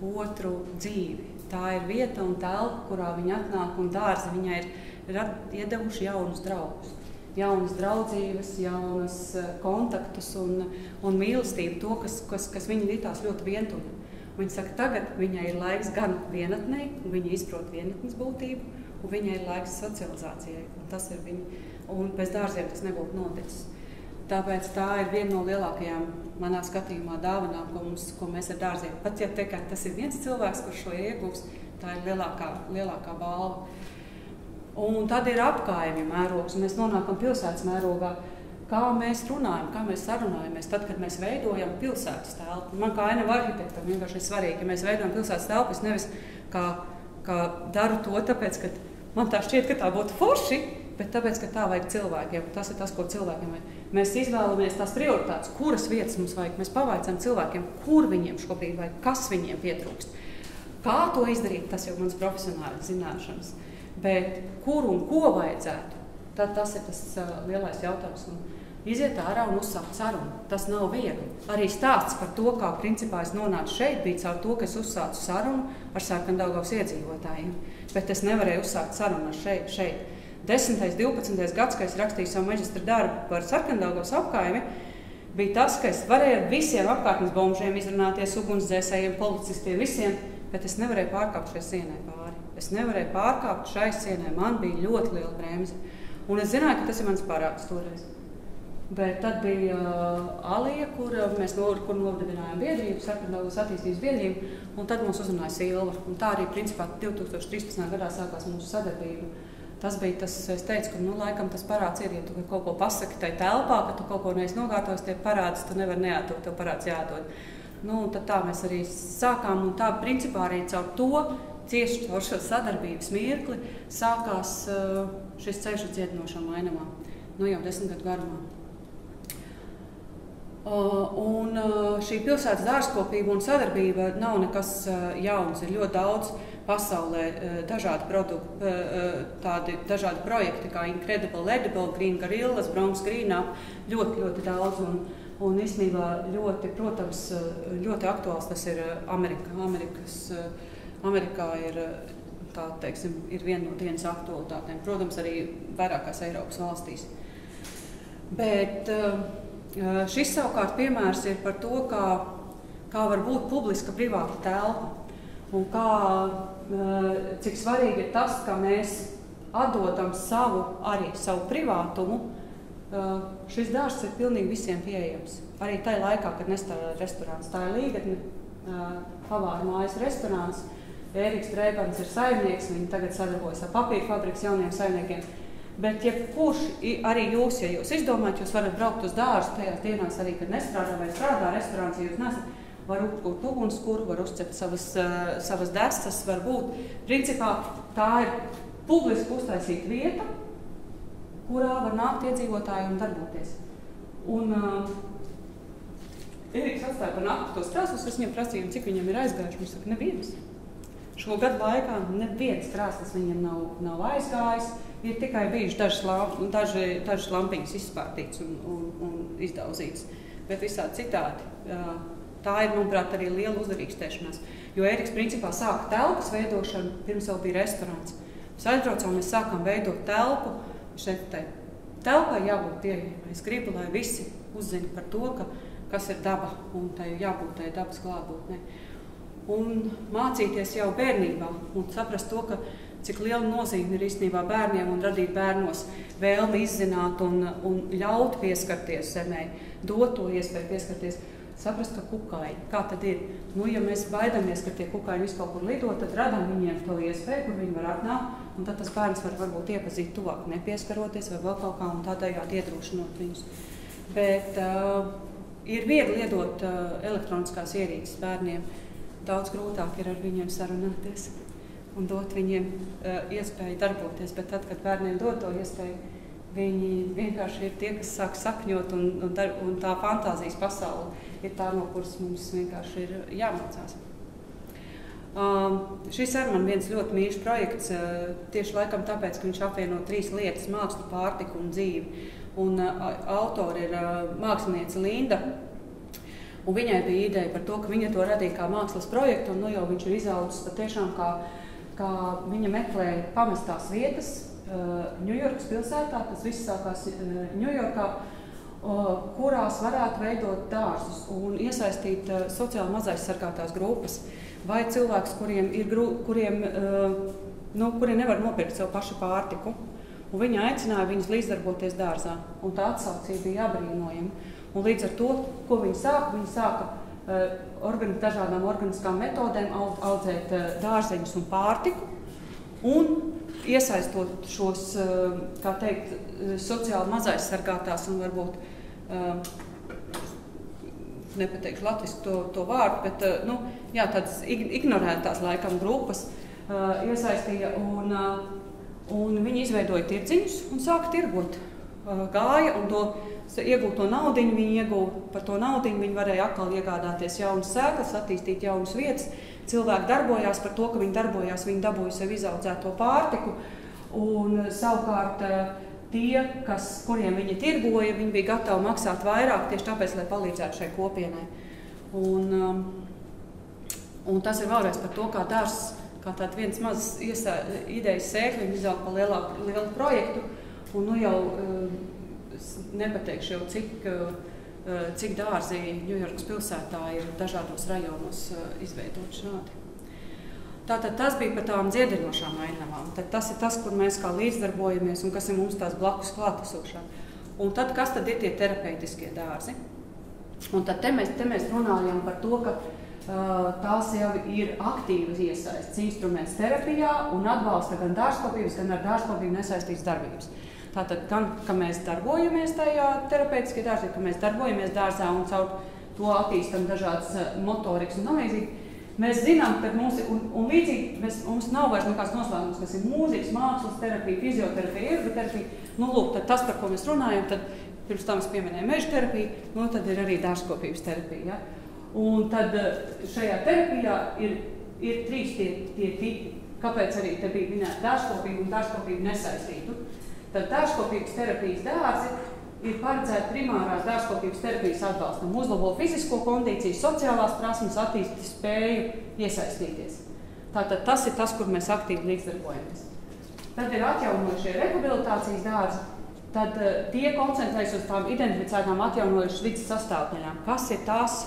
otru dzīvi. Tā ir vieta un telpa, kurā viņa atnāk, un dārzi viņai ir iedevuši jaunus draugus. Jaunas draudzības, jaunas kontaktus un mīlestību, to, kas viņa litās ļoti vientuļi. Viņa saka, tagad viņai ir laiks gan vienatnei, un viņa izprot vienatnes būtību, un viņai ir laiks socializācijai, un tas ir viņa. Un bez dārziem tas nebūtu noticis. Tāpēc tā ir viena no lielākajām manā skatījumā dāvanām, ko mēs ar dārziem. Pat ja tas ir viens cilvēks, kurš šo iegūs, tā ir lielākā balva. Un tad ir apkaimju mērogs, un mēs nonākam pilsētas mērogā. Kā mēs runājam, kā mēs sarunājamies, tad, kad mēs veidojam pilsētas telpu. Man kā ainava arhitektam vienkārši ir svarīgi, ja mēs veidojam pilsētas telpu, es nevis kā daru to, tāpēc, ka man tā šķiet, ka tā būtu forši, bet tāpēc, ka tā vajag cilvēkiem. Tas ir tas, ko cilvēkiem vajag. Mēs izvēlamies tās prioritātes, kuras vietas mums vajag. Mēs pavaicām cilvēkiem, kur viņiem šobrīd vajag, kas viņiem pietrūkst. Kā to izdarīt, tas jau mans profesionāls zināšanas. Bet kur un ko vajadzētu, tad tas ir tas lielais jautājums. Un iziet ārā un uzsākt sarunu. Tas nav viegli. Arī stāsts par to, kā principā es nonācu šeit, bija caur to, ka es uzsācu sarunu ar Sarkandaugavas iedzīvotājiem. Bet es nevarēju uzsākt sarunu ar šeit. 10. 12. gads, kad es rakstīju savu maģistra darbu par Sarkandaugavas apkaimi, bija tas, ka es varēju ar visiem apkārtnes bomžiem izrunāties, ugunsdzēsējiem, policistiem, visiem, bet es nevarēju pārkāpt šai sienai pāri. Es nevarēju pārkāpt šai sienai. Man bija ļoti liela bremze. Un es zināju, ka tas ir mans parāds toreiz. Bet tad bija Alija, kur novadinājām biedrību, Sarkandaugavas attīstības biedrību, un tad mums uzrunāja Silva. Un tā arī, principā, 2013. gadā sākās mūsu sadarbība. Tas bija tas, es teicu, ka, laikam tas parāds ir, ja tu kaut ko pasaki tai telpā, ka tu kaut ko neesi nogātojis, tie parādus, tu nevari neatdot, tev parāds jādod. Tad tā mēs arī sākām, un tā, principā, arī caur to, cieši caur šo sadarbības mirkli, sākās šis ceļš uz dziedinošām ainavām. Jau 10 gadu garumā. Un šī pilsētas dārzkopība un sadarbība nav nekas jauns. Ir ļoti daudz pasaulē dažādi projekti, kā Incredible Edible, Green Gorillas, Bronx Green Up, ļoti daudz. Un īstenībā protams, ļoti aktuāls tas ir Amerikā ir, tā teiksim, ir viena no dienas aktualitātēm. Protams, arī vairākās Eiropas valstīs. Bet šis savukārt piemērs ir par to, kā var būt publiska privāta telpa. Un cik svarīgi ir tas, ka mēs atdodam savu privātumu. Šis dārzs ir pilnīgi visiem pieejams. Arī tajā laikā, kad nestrādā restorāns. Tā ir Līgatne, Pavāra mājas restorāns. Ēriks Dreibans ir saimnieks, viņi tagad sadarbojas ar papīra fabrikas jauniem saimniekiem. Bet jebkurš, arī jūs, ja jūs izdomājat, jūs varat braukt uz dārzu tajās dienās arī, kad nestrādā vai strādā restorāns, ja jūs nesat, var uzkurt ugunskura, var uzcept savas desas, var būt. Principā tā ir publiski uztaisīta vieta, kurā var nākt iedzīvotāji un darboties. Un Eriks atstāja par nakti tos krāstus, es viņam prasīju, cik viņam ir aizgājuši. Viņš saka, neviens. Šo gadu laikā neviens krāstas viņam nav aizgājis. Ir tikai bijuši dažas lampiņas izspārtītas un izdauzītas. Bet visādi citādi. Tā ir, manuprāt, arī liela uzdarīkstēšanās. Jo Eriks principā sāka telpas veidošanu, pirms jau bija restorāns. Mēs aizbraucām, mēs sākām veidot telpu. Telpai jābūt pieejamai. Es gribu, lai visi uzzina par to, kas ir daba, un tai jābūt tai dabas klātbūtnei. Un mācīties jau bērnībā un saprast to, cik liela nozīme ir īstenībā bērniem un radīt bērnos vēlmi izzināt un ļaut pieskarties zemē, dot to iespēju pieskarties, saprast, ka kukaiņi, kā tad ir. Ja mēs baidamies, ka tie kukaiņi visu kaut kur lido, tad radām viņiem to iespēju, kur viņi var atnākt, un tad tas bērns var varbūt iepazīt tuvāk, nepieskaroties vai vēl kaut kā un tādējādi iedrošinot viņus. Bet ir viegli iedot elektroniskās ierīces bērniem. Daudz grūtāk ir ar viņiem sarunāties un dot viņiem iespēju darboties, bet tad, kad bērniem dod to iespēju, viņi vienkārši ir tie, kas sāk sakņot un tā fantāzijas pasaule ir tā, no kuras mums vienkārši ir jāmācās. Šis ir man viens ļoti mīļš projekts, tieši laikam tāpēc, ka viņš apvieno 3 lietas – mākslu, pārtiku un dzīvi. Un autori ir māksliniece Linda. Un viņai bija ideja par to, ka viņa to radīja kā mākslas projektu, un jau viņš ir izaudzis patiešām kā viņa meklēja pamestās vietas Ņujorkas pilsētā, tas viss sākās Ņujorkā, kurās varētu veidot dārzus un iesaistīt sociāli mazaizsargātās grupas vai cilvēkus, kuriem nevar nopirkt sev pašu pārtiku. Un viņa aicināja viņus līdzdarboties dārzā, un tā atsaucība bija jābrīnojama. Un līdz ar to, ko viņi sāka dažādām organiskām metodēm audzēt dārzeņus un pārtiku, un iesaistot šos, kā teikt, sociāli mazaizsargātās un varbūt, nepateikšu latviski to vārdu, bet, tādas ignorētās laikam grupas iesaistīja Un viņi izveidoja tirdziņus un sāka tirgot. Gāja un iegūto naudiņu, viņi ieguva par to naudiņu, viņi varēja atkal iegādāties jaunas sēklas, attīstīt jaunas vietas. Cilvēki darbojās par to, ka viņi darbojās, viņi dabūja sev izaudzēto pārtiku. Un savukārt tie, kuriem viņi tirgoja, viņi bija gatavi maksāt vairāk tieši tāpēc, lai palīdzētu šai kopienai. Un tas ir vēlreiz par to, kā dārzs, kā tāda viens mazs idejas sēkļi, viņi izaug par lielu projektu. Un nu jau nepateikšu jau, cik dārzi Ņujorkas pilsētā ir dažādos rajonos izveidot šādi. Tātad tas bija par tām dziedinošām ainavām. Tad tas ir tas, kur mēs kā līdzdarbojamies un kas ir mums tās blakus klātesošā. Un tad, kas tad ir tie terapeitiskie dārzi? Un tad te mēs runājam par to, ka tās jau ir aktīvas iesaists instruments terapijā un atbalsta gan dārzkopības, gan ar dārzkopību nesaistītas darbības. Tātad gan, ka mēs darbojamies tajā terapeitiskie dārzī, ka mēs darbojamies dārzā un caur to attīstam dažādas motorikas un tamlīdzīgi. Mēs zinām, ka un līdzīgi mums nav vairs nekāds noslēgums, kas ir mūzikas, mākslas terapija, fizioterapija, ergoterapija. Nu, lūk, tad tas, par ko mēs runājam, tad pirms tam es pieminēju meža terapiju, nu, tad ir arī dārzkopības terapija. Ja? Un tad šajā terapijā ir trīs tie tipi, kāpēc arī te bija minēta dārzkopība un dārzkopība nesaistītu. Tad dārzkopības terapijas dārzi ir paredzēti primārās dārzkopības terapijas atbalstam, uzlabo fizisko kondīciju, sociālās prasmes, attīstīt spēju iesaistīties. Tātad tas ir tas, kur mēs aktīvi līdzdarbojamies. Tad ir atjaunojušie rehabilitācijas dārzi, tad tie koncentrējas uz tām identificētām atjaunojušas vidas sastāvdaļām. Kas ir tās,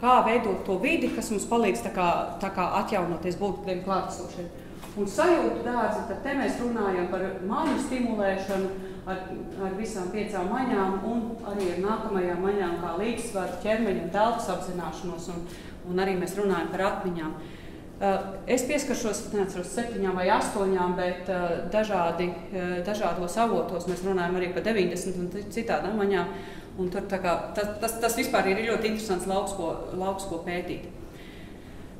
kā veidot to vidi, kas mums palīdz tā kā atjaunoties, būt tiem klātesošiem. Un sajūtu dārzi, tad te mēs runājam par maņu stimulēšanu ar visām 5 maņām un arī ar nākamajām maņām kā līdzsvaru, ķermeņa un telpas apzināšanos un arī mēs runājam par atmiņām. Es pieskaršos, neatceros 7 vai 8, bet dažādos avotos mēs runājam arī par 90 un citādām maņām. Un tur tas vispār ir ļoti interesants lauks, ko pētīt.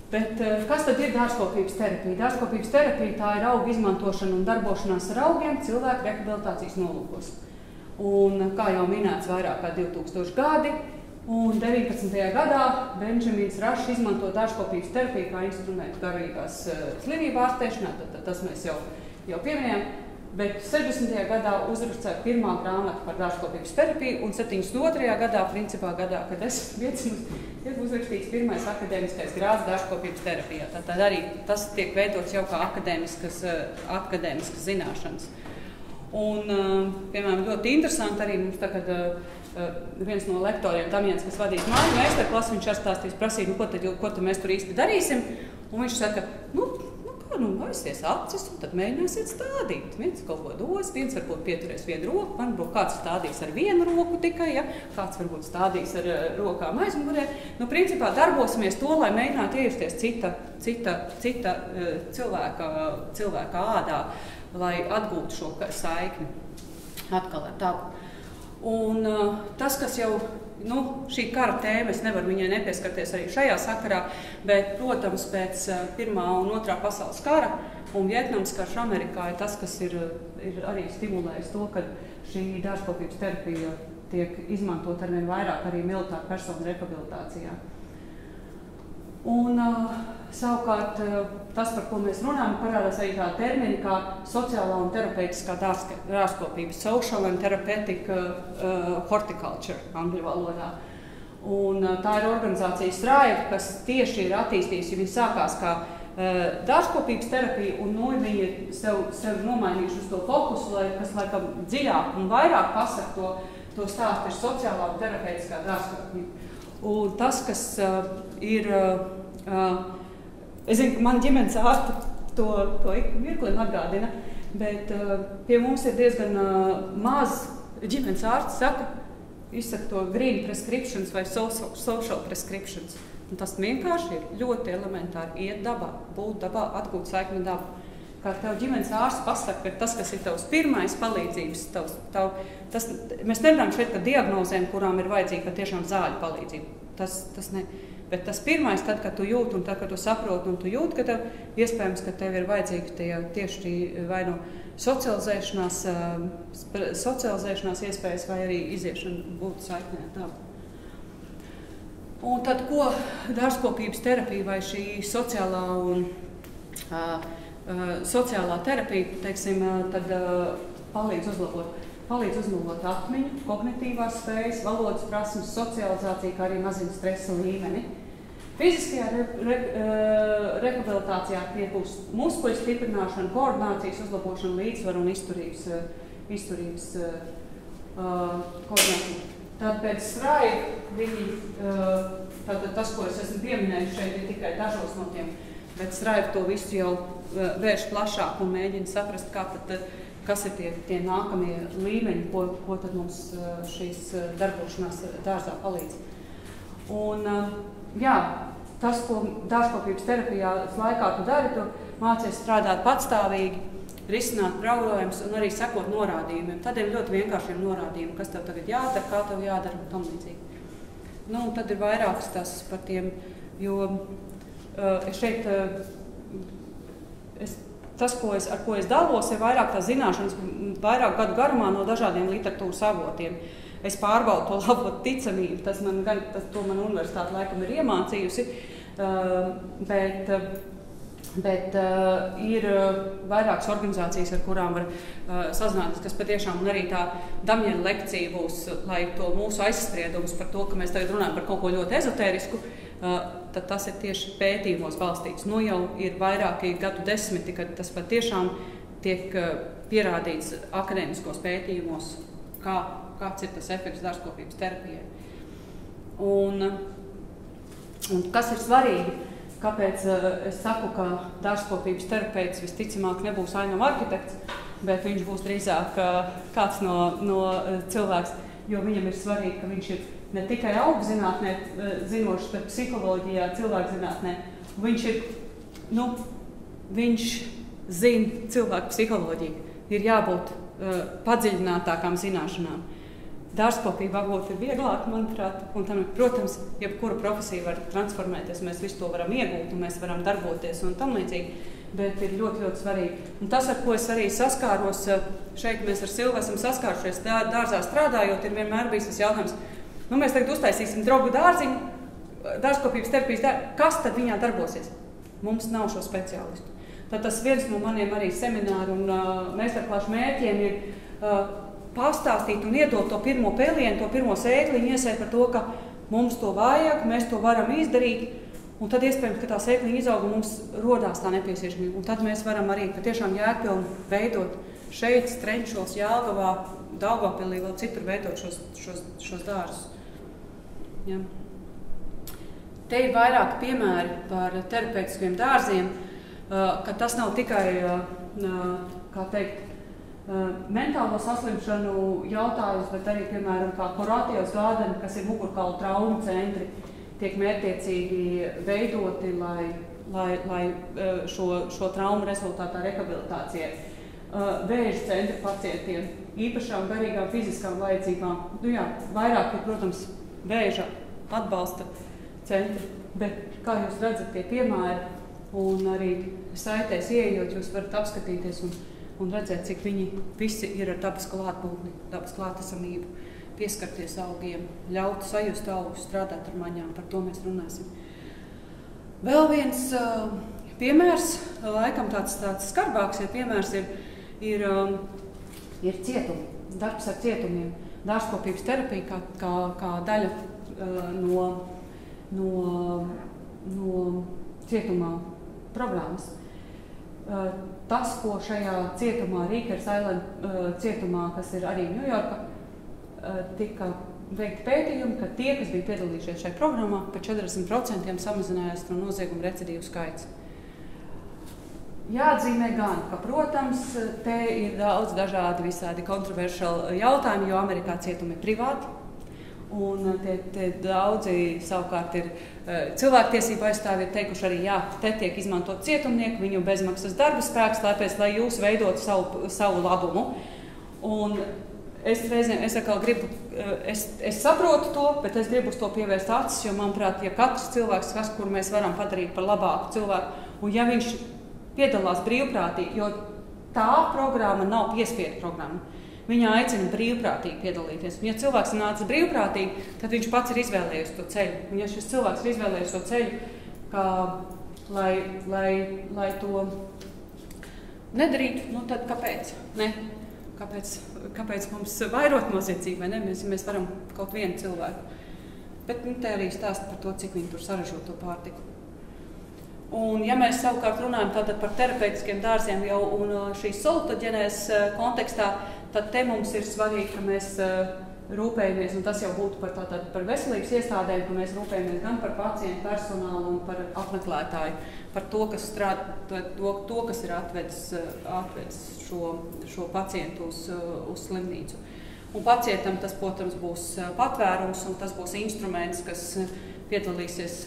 Bet kas tad ir dārzkopības terapija? Dārzkopības terapija tā ir augu izmantošana un darbošanās ar augiem cilvēku rehabilitācijas nolūkos. Un, kā jau minēts, vairāk kā 2000 gadi, un 19. gadā Benžamīns Rašs izmanto dārzkopības terapiju kā instrumentu garīgās slimību ārstēšanā, tad tas mēs jau pieminējām. Bet 60. gadā uzrakstīja pirmā grāmata par dārzkopības terapiju, un 72. gadā, kad es piecimus, ir uzrakstīts pirmais akadēmiskais grāds dārzkopības terapijā. Tad arī tas tiek veidots jau kā akadēmiskas zināšanas. Un, piemēram, ļoti interesanti arī mums tagad viens no lektoriem, Damjans, kas vadīs māju meistarklasu, viņš ar stāstīs prasīt, ko tad mēs tur īsti darīsim. Un viņš saka, aizsies acis un tad mēģināsiet stādīt. Viens kaut ko dos, viens varbūt pieturēs vienu roku, varbūt kāds stādīs ar vienu roku tikai, ja? Kāds varbūt stādīs ar rokām aizmugurē. Principā darbosimies to, lai mēģinātu iejusties cita cilvēka ādā, lai atgūtu šo saikni atkal ar dabu. Un tas, kas jau šī kara tēma, es nevaru viņai nepieskarties arī šajā sakarā, bet, protams, pēc Pirmā un Otrā pasaules kara un Vietnamas karš Amerikā ir tas, kas ir arī stimulējis to, ka šī dārzkopības terapija tiek izmantot arvien vairāk arī militāru personu rehabilitācijā. Un savukārt tas, par ko mēs runājam, parādās arī tāda termini kā sociālā un terapeitiskā dārzkopība, social and therapeutic horticulture angļu valodā. Un tā ir organizācija Thrive, kas tieši ir attīstījusi, viņi sākās kā dārzkopības terapija, un viņi sev nomainījuši uz to fokusu, kas laikam dziļāk un vairāk pasaka to stāstu, ir sociālā un terapeitiskā dārzkopība. Un tas, kas ir, es zinu, ka man ģimenes ārsta to ik mirklim atgādina, bet pie mums ir diezgan maz ģimenes ārsta izsaka to green prescriptions vai social prescriptions. Un tas vienkārši ir ļoti elementāri iet dabā, būt dabā, atgūt saikni dabu. Kā tev ģimenes ārsts pasaka, ka tas, kas ir tavs pirmais palīdzības, mēs nerunājam šeit par diagnozēm, kurām ir vajadzīga tiešām zāļu palīdzība. Tas ne. Bet tas pirmais, tad, kad tu jūti un tad, kad tu saproti un tu jūti, ka tev iespējams, ka tev ir vajadzīga tieši vai no socializēšanās iespējas vai arī iziešana būtu saiknē ar dabu. Un tad, ko dārzkopības terapija vai šī sociālā terapija, teiksim, tad palīdz uzlabot atmiņu, kognitīvās spējas, valodas prasmes, socializāciju, kā arī mazina stresa līmeni. Fiziskajā rehabilitācijā tie būs muskuļu stiprināšana, koordinācijas uzlabošana, līdzsvaru un izturības koordinācija. Tad pēc Strive viņi, tas, ko es esmu pieminējis šeit, ir tikai dažos no tiem, bet Strive to visu jau vērš plašāk un mēģina saprast, kas ir tie nākamie līmeņi, ko tad mums šīs darbošanās dārzā palīdz. Un, jā, tas, ko dārzkopības terapijā laikā tu dari, tu mācies strādāt patstāvīgi, risināt problēmas un arī sekot norādījumiem. Tādiem ļoti vienkāršiem norādījumiem, kas tev tagad jādara, kā tev jādara un tam līdzīgi. Nu, tad ir vairākas tas par tiem, jo šeit tas, ar ko es dalos, ir vairāk tās zināšanas, vairāk gadu garumā no dažādiem literatūras avotiem. Es pārbaudu to labo ticamību, to man universitāte laikam ir iemācījusi, bet ir vairākas organizācijas, ar kurām var sazināties, kas patiešām, un arī tā Damjana lekcija būs, lai to mūsu aizspriedumus par to, ka mēs tagad runājam par kaut ko ļoti ezotērisku, tad tas ir tieši pētījumos balstīts. Nu jau ir vairāki gadu desmiti, kad tas patiešām tiek pierādīts akadēmiskos pētījumos, kāds ir tas efekts dārzkopības terapijai. Un kas ir svarīgi, kāpēc es saku, ka dārzkopības terapeits visticamāk nebūs ainam arhitekts, bet viņš būs drīzāk kāds no cilvēks, jo viņam ir svarīgi, ka viņš ir ne tikai auggzinātnē zinošs, bet psiholoģijā, cilvēkzinātnē. Viņš zina cilvēku psiholoģiju. Ir jābūt padziļinātākām zināšanām. Dārzkopība varbūt ir vieglāk, manuprāt, un tam, protams, jebkura profesija var transformēties, mēs visu to varam iegūt, un mēs varam darboties un tam līdzīgi, bet ir ļoti, ļoti svarīgi. Un tas, ar ko es arī saskāros, šeit mēs ar Silvu esam saskārušies dārzā strādājot, ir vienmēr bijis tas jautājums, mēs tagad uztaisīsim draugu dārziņu, dārzkopības terapijas dārziņu, kas tad viņā darbosies? Mums nav šo speciālistu. Tad tas viens no maniem arī semināru un meistarklāšu mērķiem ir pastāstīt un iedot to pirmo pēlienu, to pirmo sēkliņu, iesēt par to, ka mums to vajag, mēs to varam izdarīt, un tad iespējams, ka tā sēkliņa izaug un mums rodās tā nepieciešamība. Un tad mēs varam arī patiešām jēgpilni veidot šeit, Strenčos, Jelgavā, Daugavpilī, vēl citur veidot šos dārzus. Ja. Te ir vairāki piemēri par terapeitiskiem dārziem, ka tas nav tikai, kā teikt, mentālo saslimšanu jautājums, bet arī, piemēram, kā Horatijos Gārdeni, kas ir mugurkaulu traumu centri, tiek mērķtiecīgi veidoti, lai šo traumu rezultātā rehabilitācijai. Vēža centra pacientiem, īpašām garīgām fiziskām vajadzībām. Vairāk ir, protams, vēža atbalsta centri, bet, kā jūs redzat, tie piemēri un arī saitēs ieejot, jūs varat apskatīties un redzēt, cik viņi visi ir ar dabas klātbūtni, dabas klātesamību, pieskarties augiem, ļaut sajust augus, strādāt ar maņām, par to mēs runāsim. Vēl viens piemērs, laikam tāds skarbāks piemērs ir cietumi, darbs ar cietumiem, dārzkopības terapija kā daļa no cietumā programmas. Tas, ko šajā cietumā, Rikers Island cietumā, kas ir arī Ņujorka, tika veikti pētījumi, ka tie, kas bija piedalījušies šajā programmā, pa 40% samazinājās no noziegumu recidīvu skaits. Jāatzīmē gan, ka, protams, te ir daudz dažādi visādi kontroversiāli jautājumi, jo Amerikā cietumi ir privāti. Un te daudzi savukārt ir cilvēktiesību aizstāvji ir teikuši arī, jā, te tiek izmantot cietumnieku, viņu bezmaksas darba spēks, lai jūs veidotu savu labumu. Un es saprotu to, bet es gribu uz to pievērst acis, jo, manuprāt, ja katrs cilvēks, kuru mēs varam padarīt par labāku cilvēku, un ja viņš piedalās brīvprātīgi, jo tā programma nav piespiedu programma. Viņa aicina brīvprātīgi piedalīties. Un, ja cilvēks ir nācis brīvprātīgi, tad viņš pats ir izvēlējies to ceļu. Un, ja šis cilvēks ir izvēlējies to ceļu, lai to nedarītu, nu tad kāpēc? Ne? Kāpēc mums vairot noziedzību, vai ne? Mēs varam kaut vienu cilvēku. Bet te arī stāst par to, cik viņi tur saražo to pārtiku. Un, ja mēs savukārt runājam tātad par terapeitiskiem dārziem jau un šīs solitoģenēs kontekstā, tad te mums ir svarīgi, ka mēs rūpējamies, un tas jau būtu par veselības iestādēm, ka mēs rūpējamies gan par pacientu personālu un par apmeklētāju, par to, kas strādā, to, kas ir atvedis šo pacientu uz slimnīcu. Un pacientam tas, protams, būs patvērums, un tas būs instruments, kas piedalīsies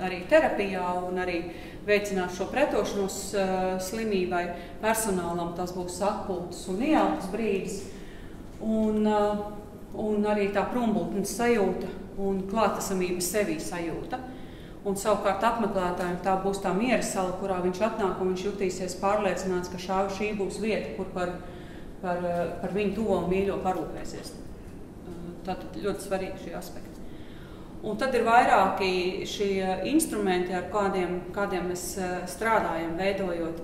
arī terapijā un arī veicinās šo pretošanos slimībai. Personālam tas būs atpūtas un ieelpas brīdis. Un arī tā prombūtnes sajūta un klātesamības sevī sajūta. Un savukārt apmeklētājiem tā būs tā miera sala, kurā viņš atnāk un viņš jutīsies pārliecināts, ka šī būs vieta, kur par viņu tuvo un mīļo parūpēsies. Tātad ļoti svarīgi šie aspekti. Un tad ir vairāki šie instrumenti, ar kādiem mēs strādājam, veidojot.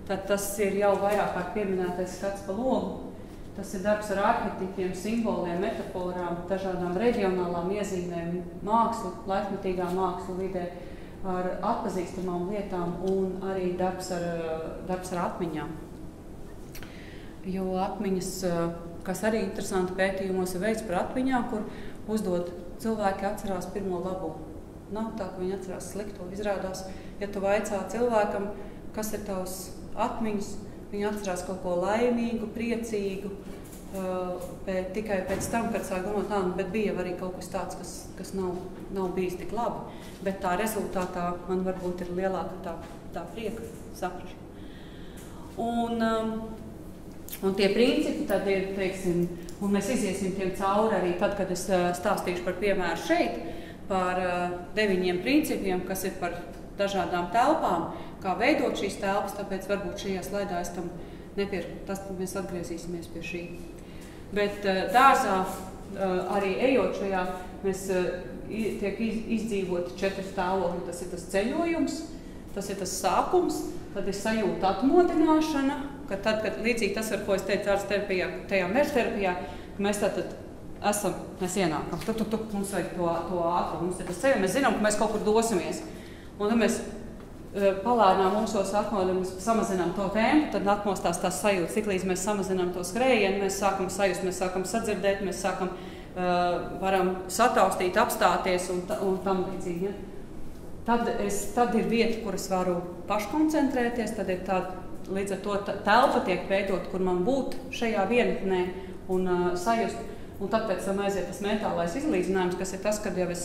Tad tas ir jau vairāk kārt pieminētais skats pa logu. Tas ir darbs ar arhetipiem, simboliem, metaforām, dažādām reģionālām iezīmēm, mākslu, laikmetīgā mākslu vidē, ar atpazīstamām lietām un arī darbs ar atmiņām. Jo atmiņas, kas arī interesanti pētījumos ir veids par atmiņām, kur uzdod cilvēki atcerās pirmo labo. Nav tā, ka viņi atcerās slikto. Izrādās, ja tu vaicā cilvēkam, kas ir tavs atmiņas, viņi atcerās kaut ko laimīgu, priecīgu, bet tikai pēc tam, kad sāk domāt, bet bija arī kaut kas tāds, kas nav bijis tik labi. Bet tā rezultātā man varbūt ir lielāka tā prieka saprašana. Un tie principi tad ir, teiksim, un mēs iziesim tiem cauri arī tad, kad es stāstīšu par piemēru šeit, par 9 principiem, kas ir par dažādām telpām, kā veidot šīs telpas, tāpēc varbūt šajā slaidā es tam nepiešu, tas mēs atgriezīsimies pie šī. Bet dārzā arī ejot šajā, mēs tiek izdzīvoti 4 stāvokļi, tas ir tas ceļojums, tas ir tas sākums, tad ir sajūta atmodināšana, ka tad, kad līdzīgi tas, ar ko es teicu ārsta terapijā, tajā meža terapijā, ka mēs tātad mēs ienākam, mums vajag to ātrumu, mums ir tas ceļojums, mēs zinām, ka mēs kaut kur dosimies. Un tad mēs palēnām mūsos atmodinamies, samazinām to tempu, tad atmostās tās sajūtas, cik līdz mēs samazinām to skrējienu, mēs sākam sajust, mēs sākam sadzirdēt, mēs sākam, varam sataustīt, apstāties un tam līdzīgi. Ja? Tad ir vieta, kur es varu paškoncentrēties, tad ir tāda, līdz ar to telpa tiek veidot, kur man būt šajā vienatnē un sajust. Un tad pēc tam aiziet tas mentālais izlīdzinājums, kas ir tas, kad jau es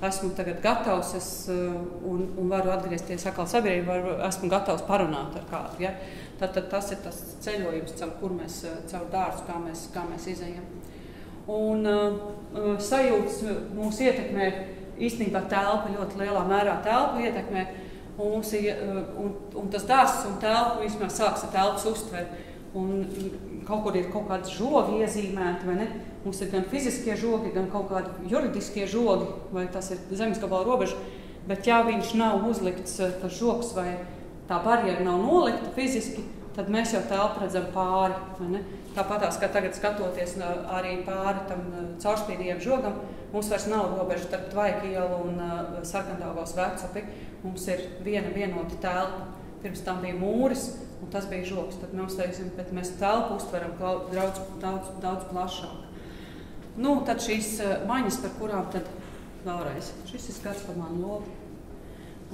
esmu tagad gatavs un varu atgriezties atkal sabiedrībā, esmu gatavs parunāt ar kādu. Ja? Tad tas ir tas ceļojums, caur dārzu, kā mēs izejam. Un sajūtas mūs ietekmē, īstenībā telpa ļoti lielā mērā ietekmē. Un tas dārzs un telpa vismaz sāks ar telpas uztveri. Un kaut kur ir kaut kādi žogi iezīmēti, vai ne? Mums ir gan fiziskie žogi, gan kaut kādi juridiskie žogi, vai tas ir zemesgabala robeža. Bet ja viņš nav uzlikts tas žogs vai tā barjera nav nolikta fiziski, tad mēs jau telpu redzam pāri, vai ne? Tāpatās, kā tagad skatoties arī pāri tam caurspīdījiem žogam, mums vairs nav robeža starp Tvaika ielu un Sarkandaugavas vecupi. Mums ir vienota telpa. Pirms tam bija mūris, un tas bija žogs. Tad mēs telpu uztveram daudz plašāk. Nu, tad šīs maņas, par kurām tad vēlreiz. Šis ir skats par manu logu.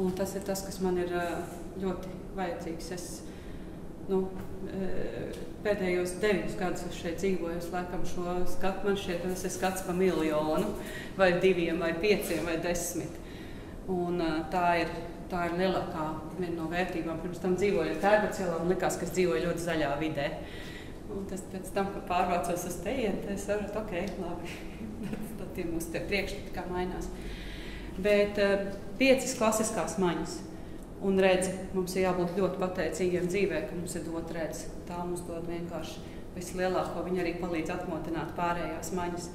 Un tas ir tas, kas man ir ļoti vajadzīgs. Pēdējos 9 gadus es šeit dzīvoju, es laikam šo skatu, man šķiet, tas ir skats pa 1 miljonu, vai 2, vai 5, vai 10. Un tā ir lielākā viena no vērtībām. Pirms tam dzīvoju Tērbatas ielā un likās, ka es dzīvoju ļoti zaļā vidē. Un tas pēc tam, kad pārvācos uz tejienu, es sapratu, ok, labi, tad tie mūsu priekšstati kā mainās. Bet 5 klasiskās maņas. un redzi. Mums ir jābūt ļoti pateicīgiem dzīvē, ka mums ir dot redzi. Tā mums dod vienkārši vislielāko. Viņa arī palīdz atmotināt pārējās maņas.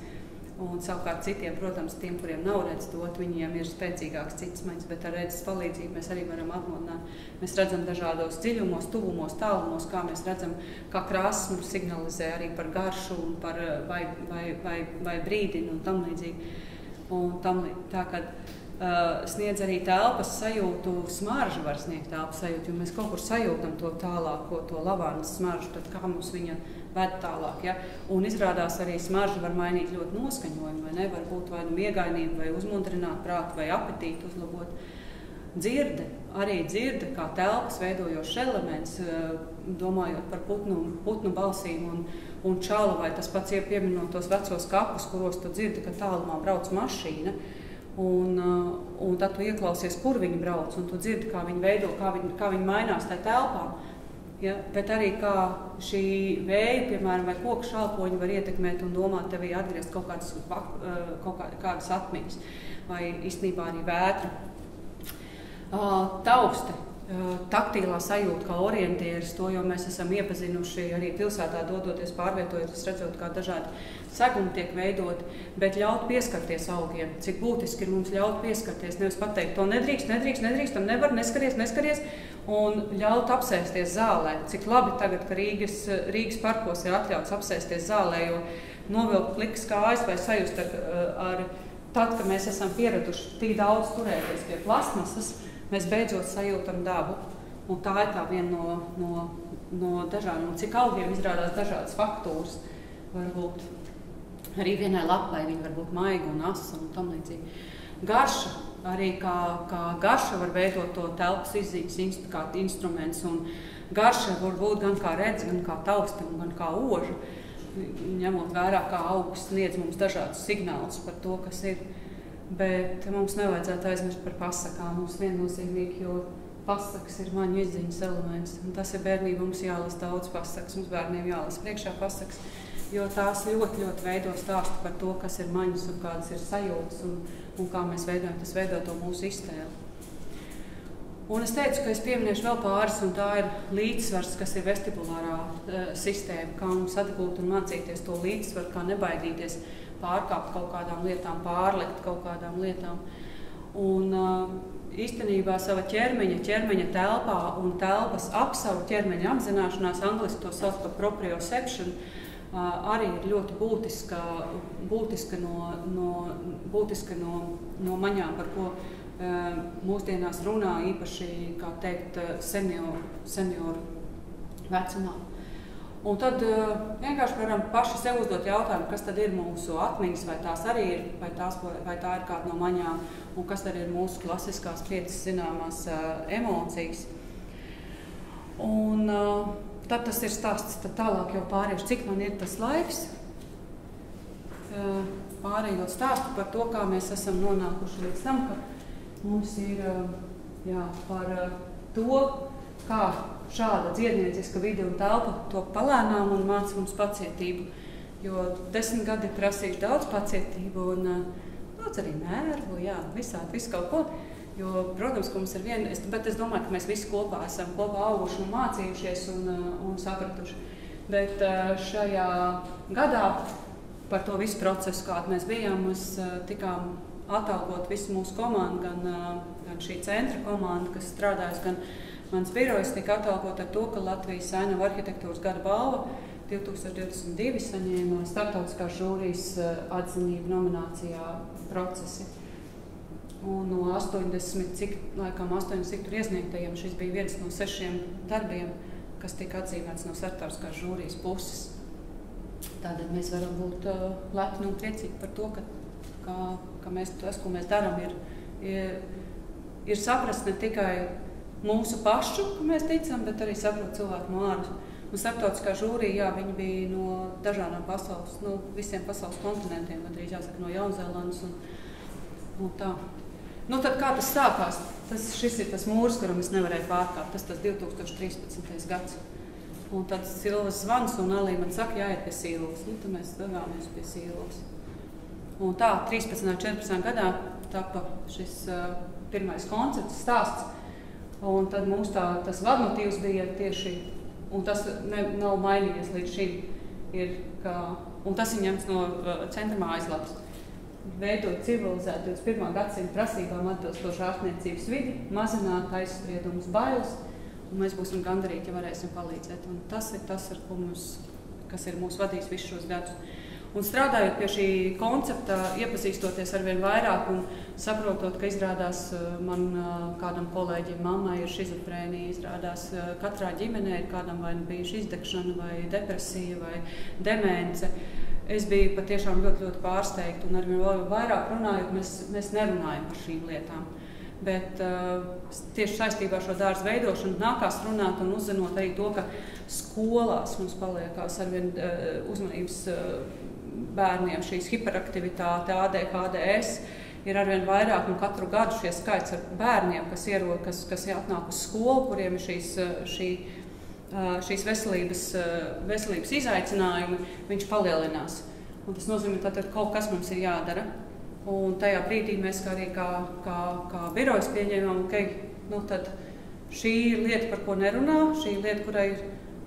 Un savukārt citiem, protams, tiem, kuriem nav redzes dot, viņiem ir spēcīgāks citas maņas, bet ar redzes palīdzību mēs arī varam atmodināt. Mēs redzam dažādos dziļumos, tuvumos, tālumos, kā mēs redzam, kā krāsas mums signalizē arī par garšu un par vai brīdinu un tam līdzīgi. Un tā, kad sniedz arī telpas sajūtu, smaržu var sniegt telpas sajūtu, jo mēs kaut kur sajūtam to tālāko, to lavānas smaržu, tad kā mums viņa ved tālāk. Ja? Un izrādās arī smarža var mainīt ļoti noskaņojumu, vai ne? Var būt vai nu miegainība, vai uzmundrināt prātu, vai apetītu uzlabot. Dzirde, arī dzirde kā telpas veidojošs elements, domājot par putnu balsīm un čalu, vai tas pats pieminot tos vecos kapus, kuros tu dzirdi, ka tālumā brauc mašīna. Un tad tu ieklausies, kur viņi brauc, un tu dzirdi, kā viņi veido, kā viņi mainās tajā telpā. Ja? Bet arī kā šī vēja, piemēram, vai koku šalpoņi var ietekmēt un domāt tevī atgriezt kaut kādas atmiņas, vai īstenībā arī vētra. Tauste, taktīlā sajūta kā orientieris, to jau mēs esam iepazinuši arī pilsētā dodoties, pārvietojoties, redzot, kā dažādi segumi tiek veidoti, bet ļaut pieskarties augiem. Cik būtiski ir mums ļaut pieskarties, nevis pateikt, to nedrīkst, tam nevar, neskaries, un ļaut apsēsties zālē. Cik labi tagad, ka Rīgas parkos ir atļauts apsēsties zālē, jo novilkt plikas kājas vai sajust ar tad, ka mēs esam pieraduši tik daudz turēties pie plasmasas, mēs beidzot sajūtam dabu. Un tā ir tā viena no dažādiem, cik augiem izrādās dažādas faktūras. Varbūt arī vienai lapai viņa var būt maiga un asa un tam līdzīgi. Garša, arī kā garša var veidot to telpas izziņas kā instruments. Un garša var būt gan kā redz, gan kā tausta un gan kā oža, ņemot vērā, kā augs sniedz mums dažādus signālus par to, kas ir. Bet mums nevajadzētu aizmirst par pasakām. Mums viennozīmīgi, jo pasakas ir maņu izziņas elements. Un tas ir bērnība, mums jālasa daudz pasakas, mums bērniem jālasa priekšā pasakas, jo tās ļoti, ļoti veido stāstu par to, kas ir maņas un kādas ir sajūtas un kā mēs veidojam, tas veido to mūsu iztēli. Un es teicu, ka es pieminēšu vēl pāris, un tā ir līdzsvars, kas ir vestibulārā sistēma, kā mums atgūt un mācīties to līdzsvaru, kā nebaidīties pārkāpt kaut kādām lietām, pārlikt kaut kādām lietām. Un īstenībā sava ķermeņa telpā un telpas ap savu ķermeņa apzināšanās, angliski to sauc par proprioception, arī ir ļoti būtiska no maņām, par ko mūsdienās runā īpaši, kā teikt, senioru vecumā. Un tad vienkārši varam paši sev uzdot jautājumu, kas tad ir mūsu atmiņas, vai tās arī ir, vai tā ir kāda no maņām, un kas tad ir mūsu klasiskās 5 zināmās emocijas. Un tad tas ir stāsts, tad tālāk jau pāriešu, cik man ir tas laiks, pārējot stāstu par to, kā mēs esam nonākuši līdz tam, ka mums ir par to, kā šāda dziednieciska vide un telpa to palēnām un māca mums pacietību. Jo 10 gadi ir prasījuši daudz pacietību un daudz arī nervu, visādi, visu kaut ko. Jo, protams, ka mums ir viena, bet es domāju, ka mēs visi kopā esam auguši un mācījušies un sapratuši. Bet šajā gadā par to visu procesu, kādu mēs bijām, mēs tikām atalgot visu mūsu komandu, gan šī centra komanda, kas strādājas, gan mans birojas tika atalgot ar to, ka Latvijas ainavu arhitektūras gada balva 2022 saņēma starptautiskās žūrijas atzinību nominācijā procesi. Un no 80 tur iesniegtajiem šis bija viens no 6 darbiem, kas tika atzīmēts no starptautiskās žūrijas puses. Tādēļ mēs varam būt lepni un priecīgi par to, ka tas, ko mēs darām, ir saprast ne tikai mūsu pašu, ka mēs ticam, bet arī saprot cilvēku no ārpus. Un starptautiskā žūrija, viņi bija no dažādām pasaules, visiem pasaules kontinentiem, drīz jāsaka no Jaunzēlandes un tā. Tad kā tas sākās? Šis ir tas mūrs, kuram es nevarēju pārkāpt, tas 2013. gads. Un tad Silvas zvans un Alī man saka, jāiet pie Silvas. Tad mēs devāmies pie Silvas. Un tā, 13. un 14. gadā tapa šis pirmais koncerts, stāsts. Un tad mums tas vadmotīvs bija tieši, un tas nav mainījies līdz šim, un tas ir ņemts no centra mājaslapas. Veidot civilizētu 21. gadsimta prasībām atbilstošu ārstniecības vidi, mazināt aizspriedumus, bailes, un mēs būsim gandarīti, ja varēsim palīdzēt. Un tas ir tas, kas ir mūs vadījis visus šos gadus. Un strādājot pie šī koncepta, iepazīstoties arvien vairāk un saprotot, ka izrādās man kādam kolēģim mammai ir šizofrēnija, izrādās katrā ģimenē ir kādam vai bijuši izdegšana, vai depresija, vai demence. Es biju patiešām ļoti pārsteigta un arvien vairāk runājot, mēs nerunājam par šīm lietām. Bet tieši saistībā ar šo dārzu veidošanu nākās runāt un uzzinot arī to, ka skolās mums paliekās arvien uzmanības bērniem šīs hiperaktivitāte, ADHDS ir arvien vairāk, un katru gadu šie skaits ar bērniem, kas atnāk uz skolu, kuriem ir šīs veselības izaicinājumi, viņš palielinās. Un tas nozīmē, ka kaut kas mums ir jādara. Un tajā brīdī mēs arī kā birojas pieņēmām, ka tad šī ir lieta, par ko nerunā, šī ir lieta, kurai ir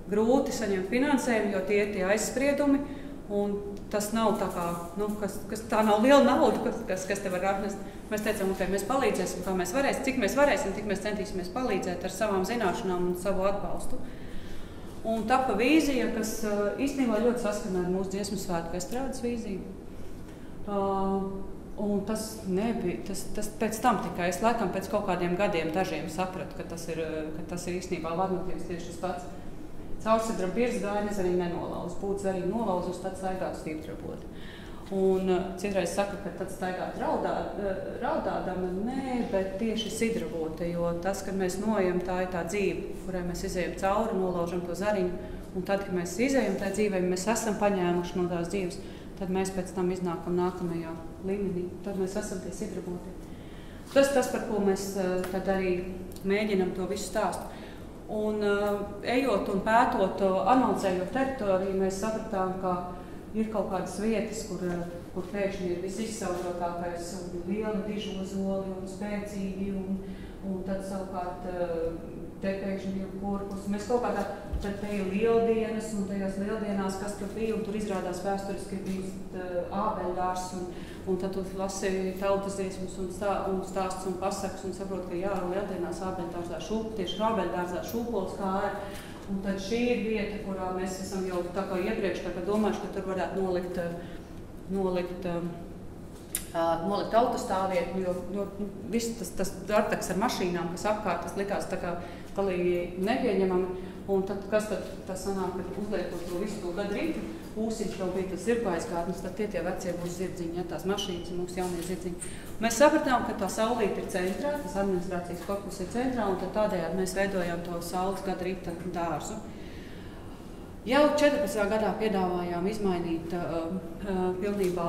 grūti saņemt finansējumu, jo tie ir tie aizspriedumi. Un tas nav tā kā, tā nav liela nauda, kas te var atnest. Mēs teicām, ka mēs palīdzēsim, kā mēs varēsim, cik mēs varēsim, tik mēs centīsimies palīdzēt ar savām zināšanām un savu atbalstu. Un tapa vīzija, kas īstenībā ļoti saskanā ar mūsu dziesmu svētku estrādes vīziju. Un tas nebija, tas pēc tam tikai, es laikam pēc kaut kādiem gadiem dažiem sapratu, ka tas ir īstenībā vadmotīvs tieši tas pats. Caursidraba birza gainas arī nenolauz. Būtu arī nolauzus, tad staigātu stīptraboti. Un citreiz saka, ka tad staigāt raudādama, nē, bet tieši sidrabote, jo tas, kad mēs noejam, tā ir tā dzīve, kurai mēs izejam cauri, nolaužam to zariņu, un tad, kad mēs izejam tā dzīvē, mēs esam paņēmuši no tās dzīves, tad mēs pēc tam iznākam nākamajā līmenī, tad mēs esam tie sidraboti. Tas, par ko mēs tad arī mēģinam to visu stāstu. Un ejot un pētot, analizējot teritoriju, mēs sapratām, ka ir kaut kādas vietas, kur pēkšņi ir visizsaurotākais un liela dižo zoli un spēcīgi, un tad savukārt te pēkšņi ir kurpus. Mēs kaut kādā, tad te ir lieldienas, un tajās lieldienās, kas tur bija, un tur izrādās vēsturiski bija ābeļdārs, un tad tu lasi tautas dziesmas un stāstus un pasakas un saprot, ka jā, lieldienās ābeļdārzā tieši ābeļdārzā šūpols kā ēr. Un tad šī ir vieta, kurā mēs esam jau tā kā iepriekš domājuši, ka tur varētu nolikt autostāvvietu, jo viss tas darbtaks ar mašīnām, kas apkārt, tas likās tā kā galīgi nepieņemami. Un tad, kas tad tas sanāk, kad uzliekot to visu to gadu rītu, ūsiņš jau bija tas zirgaizgātnes, tad tie vecie būs zirdziņi, ja, tās mašīnas un mūsu jaunie zirdziņi. Mēs sapratām, ka tā saulīte ir centrā, tas administrācijas korpus ir centrā, un tad tādējādi mēs veidojām to saules gada rīta dārzu. Jau 14. gadā piedāvājām izmainīt pilnībā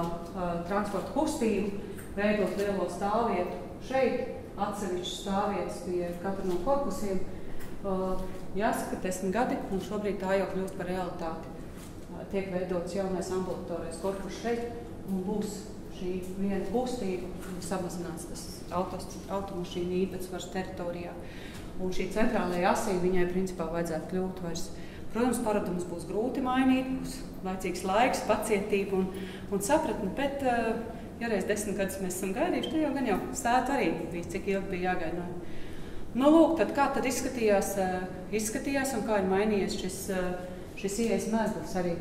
transporta kustību, veidot lielo stāvvietu šeit, atsevišķu stāvvietas pie katra no korpusiem. Jāsaka, 10 gadi, un šobrīd tā jau kļūst par realitāti. Tiek veidots jaunais ambulatorais korpus šeit, un būs šī viena kustība, un samazināts tas automašīnu īpatsvars teritorijā. Un šī centrālajā asī viņai principā vajadzētu kļūt vairs. Protams, paradumus būs grūti mainīt, būs laicīgs laiks, pacietība un sapratne, bet ja reiz 10 gadus mēs esam gaidījuši, tad jau stāt arī bija, cik ilgi bija jāgaida. Lūk, tad kā tad izskatījās un kā ir mainījies šis ieejas mezgls arī.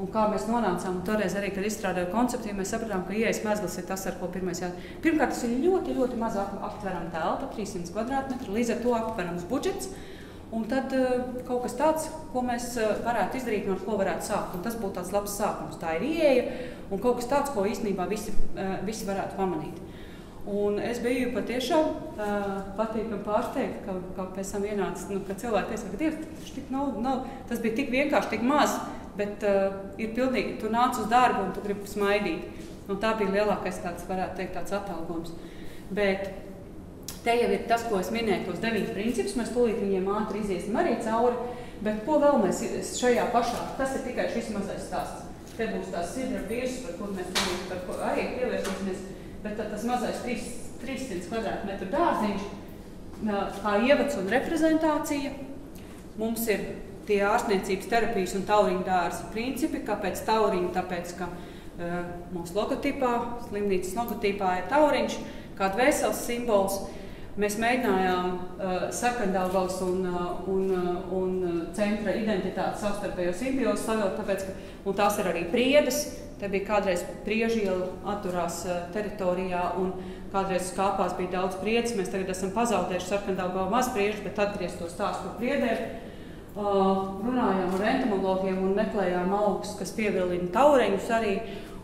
Un kā mēs nonācām, un toreiz arī, kad izstrādāju koncepciju, mēs sapratām, ka ieejas mezgls ir tas, ar ko pirmais jādara. Pirmkārt, tas ir ļoti, ļoti maz aptverama telpa, 300 kvadrātmetru, līdz ar to aptverams budžets. Un tad kaut kas tāds, ko mēs varētu izdarīt un ar ko varētu sākt. Un tas būtu tāds labs sākums. Tā ir ieeja un kaut kas tāds, ko īstenībā visi varētu pamanīt. Un es biju patiešām patīkami pārsteigta, ka pēc tam ienāca, ka cilvēki teica, ka Dievs, tas bija tik vienkārši, tik maz, bet ir pilnīgi, tu nāc uz darbu un tu gribi smaidīt. Un tā bija lielākais tāds, varētu teikt, tāds atalgojums. Bet te jau ir tas, ko es minēju, tos 9 principus, mēs tūlīt viņiem ātri iziesim arī cauri, bet ko vēl mēs šajā pašā, tas ir tikai šis mazais stāsts. Te būs tās sidra biržas, par kur mēs tūlīt par ko arī pievērsīsimies. Bet tad tas mazais 300 kvadrātmetru dārziņš, kā ievads un reprezentācija. Mums ir tie ārstniecības terapijas un tauriņu dārza principi. Kāpēc tauriņi? Tāpēc, ka mūsu logotipā, slimnīcas logotipā ir tauriņš, kā dvēseles simbols. Mēs mēģinājām Sarkandaugavas un centra identitāti savstarpējo simbiozi savilkt, tāpēc, ka tās ir arī priedes. Te bija kādreiz Priežiela atturās teritorijā un kādreiz kāpās bija daudz priedes. Mēs tagad esam pazaudējuši Sarkandaugavu maz priežu, bet atgriezt to stāstu par priedēm. Runājām ar entomologiem un meklējām augus, kas pievilina taureņus arī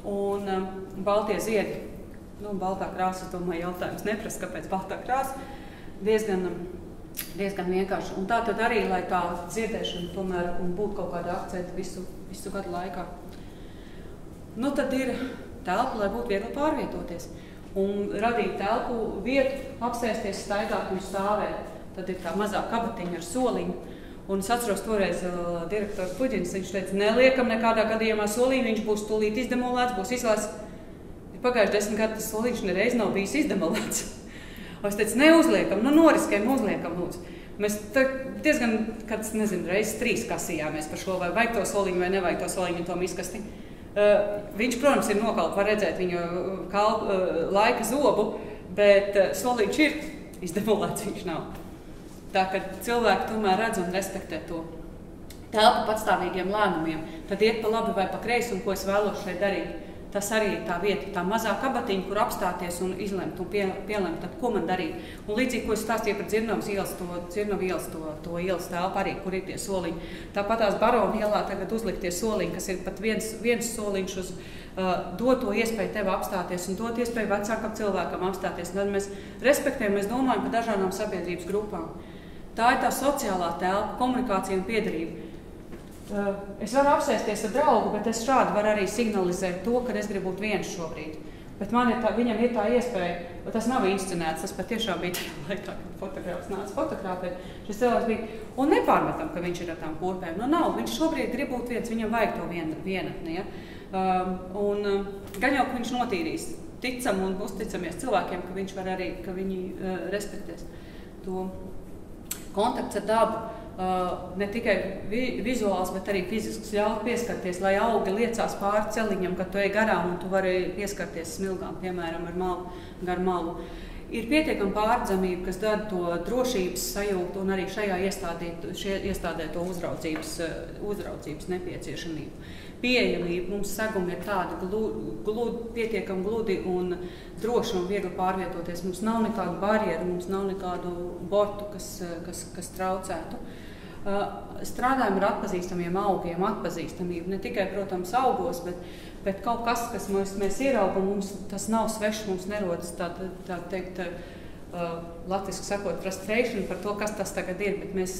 un baltie ziedi. Baltā krāsa, domāju, jautājums neprasa, kāpēc baltā krāsa. Diezgan vienkārši. Un tā tad arī, lai tā ziedēšana tomēr būtu kaut kāda akcenta visu gadu laikā. Tad ir telpa, lai būtu viegli pārvietoties. Un radīt telpu vietu, apsēsties, staigāt un stāvēt. Tad ir tā mazā kabatiņa ar soliņu. Un es atceros toreiz direktors Puģins, viņš teica, neliekam nekādā gadījumā soliņu, viņš būs tūlīt izdemolēts, būs izlaists. Ir pagājuši 10 gadu, tas soliņš nereiz nav bijis izdemolēts. Es teicu, neuzliekam, noriskējam, uzliekam, lūdzu. Mēs diezgan, reizes 3 kasījāmies par šo, vai vajag to soliņu, vai nevajag to soliņu un to miskasti. Viņš, protams, ir nokalt, var redzēt viņa laika zobu, bet soliņš ir izdemolēts, viņš nav. Tā, ka cilvēki tomēr redz un respektē to telpu patstāvīgiem lēmumiem, tad iet pa labi vai pa kreisi un ko es vēlos šeit darīt. Tas arī ir tā vieta, tā mazā kabatiņa, kur apstāties un izlemt un pielemt, tad ko man darīt. Un līdzīgi, ko es stāstīju par Dzirnavas ielas, to ielas telpu arī, kur ir tie soliņi. Tāpat tās Barona ielā tagad uzlikt tie soliņi, kas ir pat viens soliņš uz dot to iespēju tev apstāties un dot iespēju vecākam cilvēkam apstāties. Tad mēs respektējam, mēs domājam par dažādām sabiedrības grupām. Tā ir tā sociālā telpa, komunikācija un piederība. Es varu apsēsties ar draugu, bet es šādi varu arī signalizēt to, ka es gribu būt viens šobrīd. Bet viņam ir tā iespēja, tas nav inscenēts, tas patiešām bija tajā laikā, kad fotogrāfs nāca fotografēt. Šis cilvēks bija, un nepārmetam, ka viņš ir ar tām kurpēm. Nav, viņš šobrīd grib būt viens, viņam vajag to vienatni. Ja? Gan jau, ka viņš notīrīs, ticam un uzticamies cilvēkiem, ka viņš var arī, ka viņi respektēs to kontakts ar dabu. Ne tikai vizuāls, bet arī fizisks ļaut pieskarties, lai augi liecās pāri celiņam, kad tu ej garām un tu vari pieskarties smilgām, piemēram, gar malu. Ir pietiekama pārredzamība, kas dod to drošības sajūtu un arī šajā iestādē to uzraudzības nepieciešamību. Pieejamība mums segumi ir tāda pietiekami gludi un droši un viegli pārvietoties. Mums nav nekādu barjeru, mums nav nekādu bortu, kas traucētu. Strādājam ar atpazīstamiem augiem, atpazīstamību, ne tikai, protams, augos, bet kaut kas mēs ieraugam, mums tas nav svešs, mums nerodas tā teikt, latviski sakot, frustration par to, kas tas tagad ir, bet mēs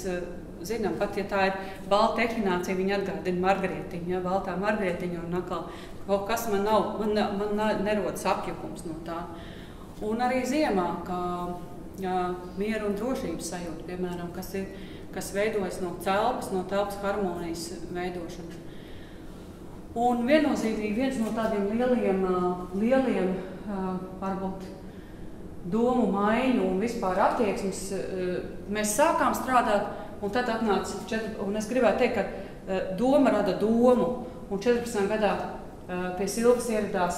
zinām, pat ja tā ir balta eķinācija, viņa atgādina margarietiņu, ja, baltā margarietiņa un atkal kaut kas man nerodas apjukums no tā. Un arī ziemā, kā miera un drošības sajūta, piemēram, kas veidojas no telpas harmonijas veidošanas. Un viennozīmīgi viens no tādiem lieliem varbūt domu maiņu un vispār attieksmes, mēs sākām strādāt, un tad atnāca, un es gribētu teikt, ka doma rada domu, un 14. gadā pie Silvas ieradās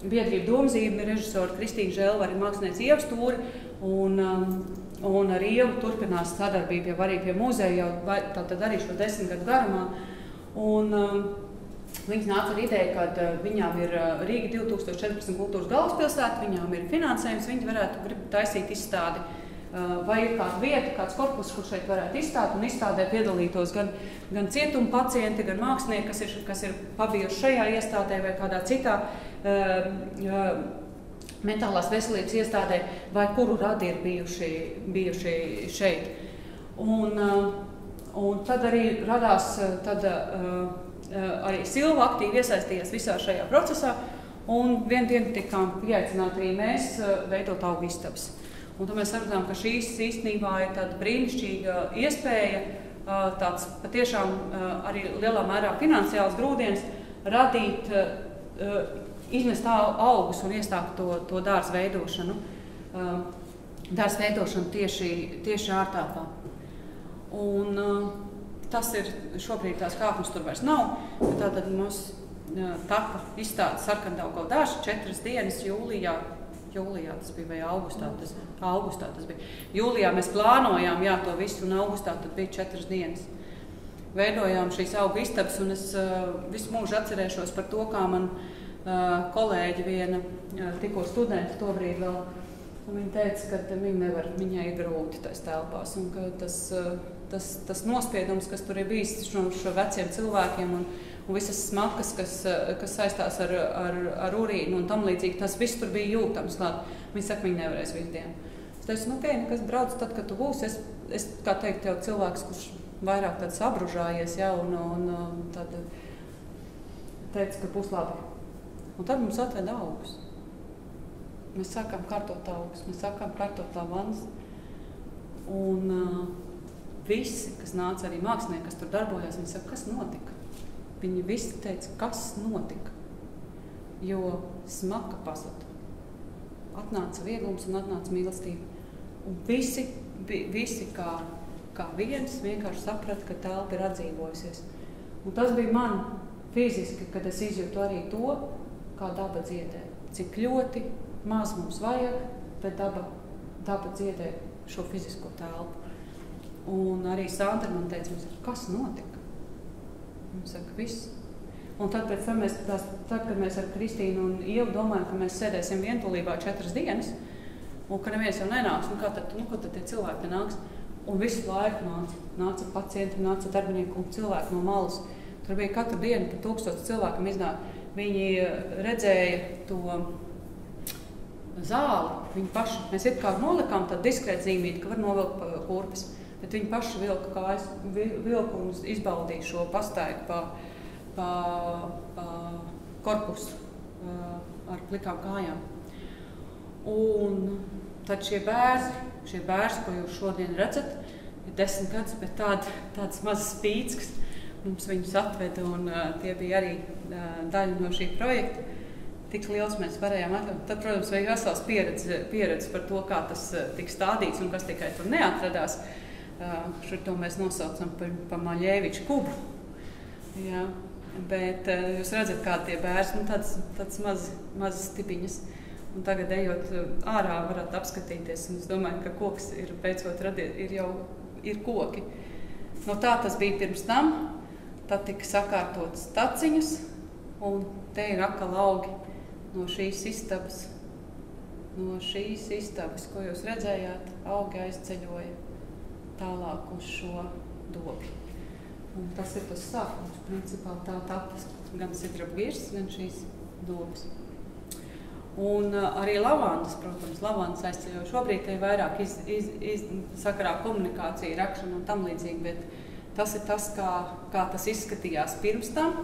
biedrība Domzīme, režisora Kristīna Želva, arī māksliniece Ieva Stūri, un ar Ievu turpinās sadarbība jau arī pie muzeja, tātad arī šo 10 gadu garumā. Un viņas nāca ar ideju, ka viņām ir Rīga 2014 kultūras galvaspilsēta, viņām ir finansējums, viņi varētu taisīt izstādi. Vai ir kāda vieta, kāds korpus, kur šeit varētu izstāt, un izstādē piedalītos gan cietuma pacienti, gan mākslinieki, kas ir pabijuši šajā iestādē vai kādā citā mentālās veselības iestādē, vai kuru radi ir bijuši šeit. Un tad arī radās, arī Silva aktīvi iesaistījās visā šajā procesā, un vienu dienu tikām pieaicināti arī mēs veidot augu istabas. Un tad mēs sapratām, ka šīs īstenībā ir tāda brīnišķīga iespēja, tāds patiešām arī lielā mērā finansiāls grūdienis radīt, iznest augus un iestākt to dārza veidošanu. dārza veidošanu tieši ārtelpā. Un tas ir šobrīd tās kāpnes tur vairs nav, bet tātad mums tapa izstāde Sarkandaugava dārzs 4 dienas jūlijā tas bija, vai augustā tas bija. Jūlijā mēs plānojām, to visu, un augustā tad bija 4 dienas. Veidojām šīs augu istabas, un es visu mūžu atcerēšos par to, kā man kolēģi viena, tikko studenti tobrīd vēl, un viņa teica, ka viņai ir grūti tais telpās, un ka tas nospiedums, kas tur ir bijis šo veciem cilvēkiem, un visas smakas, kas saistās ar urīnu un tam līdzīgi, tas viss tur bija jūtams klāt. Viņa saka, viņa nevarēs visu dienu. Es teicu, kas brauc tad, kad tu būsi, es kā teikt, jau cilvēks, kurš vairāk tāds apružājies, un tad teica, ka būs labi. Un tad mums atveda augus. Mēs sākām kārtot augus, mēs sākām kārtot lavandas. Un visi, kas nāca, arī mākslinieki, kas tur darbojās, viņi saka, kas notika? Viņi visi teica, kas notika? Jo smaka pazuda. Atnāca vieglums un atnāca mīlestība. Un visi kā viens vienkārši saprata, ka telpa ir atdzīvojusies. Un tas bija man fiziski, kad es izjūtu arī to, kā daba dziedē. Cik ļoti maz mums vajag, bet daba dziedē šo fizisko telpu. Un arī Sandra man teica, kas notika? Viņa saka, viss. Un tad pēc tam kad mēs ar Kristīnu un Ievu domājam, ka mēs sēdēsim vientulībā 4 dienas, un ka neviens jau nenāks, un kā tad tie cilvēki nāks? Un visu laiku nāca pacienti, nāca darbinieki un cilvēki no malas. Tur bija katru dienu pa 1000 cilvēkam iznāk. Viņi redzēja to zāli, viņi paši. Mēs it kā nolikām tādu diskrētu zīmīti, ka var novilkt kurpes, bet viņi paši vilka kājas, vilka un izbaudīja šo pastaigu pa korpusu ar plikām kājām. Un tad šie bērni, ko jūs šodien redzat, ir 10 gadus, bet tāds mazs spītsks mums viņus atveda, un tie bija arī daļa no šī projekta. Tik liels mēs varējām atvērt. Tad, protams, bija vesels pieredze par to, kā tas tika stādīts un kas tikai tur neatradās. Šito mēs nosaucam par Maļēviču kubu. Jā. Bet jūs redzat, kā tie bērni, tāds mazas stipiņas. Un tagad, ejot ārā, varat apskatīties. Un es domāju, ka koks ir beidzot ir koki. No tā tas bija pirms tam. Tad tika sakārtotas taciņas. Un te ir atkal augi no šīs istabas. No šīs istabas, ko jūs redzējāt, augi aizceļoja tālāk uz šo dobi. Un tas ir tas sākums. Principā tā tapas gan sidraba virs, gan šīs dobas. Un arī lavandas, protams, lavandas aizceļoja. Šobrīd te ir vairāk sakarā komunikācija, rakšana un tam līdzīgi, bet tas ir tas, kā tas izskatījās pirms tam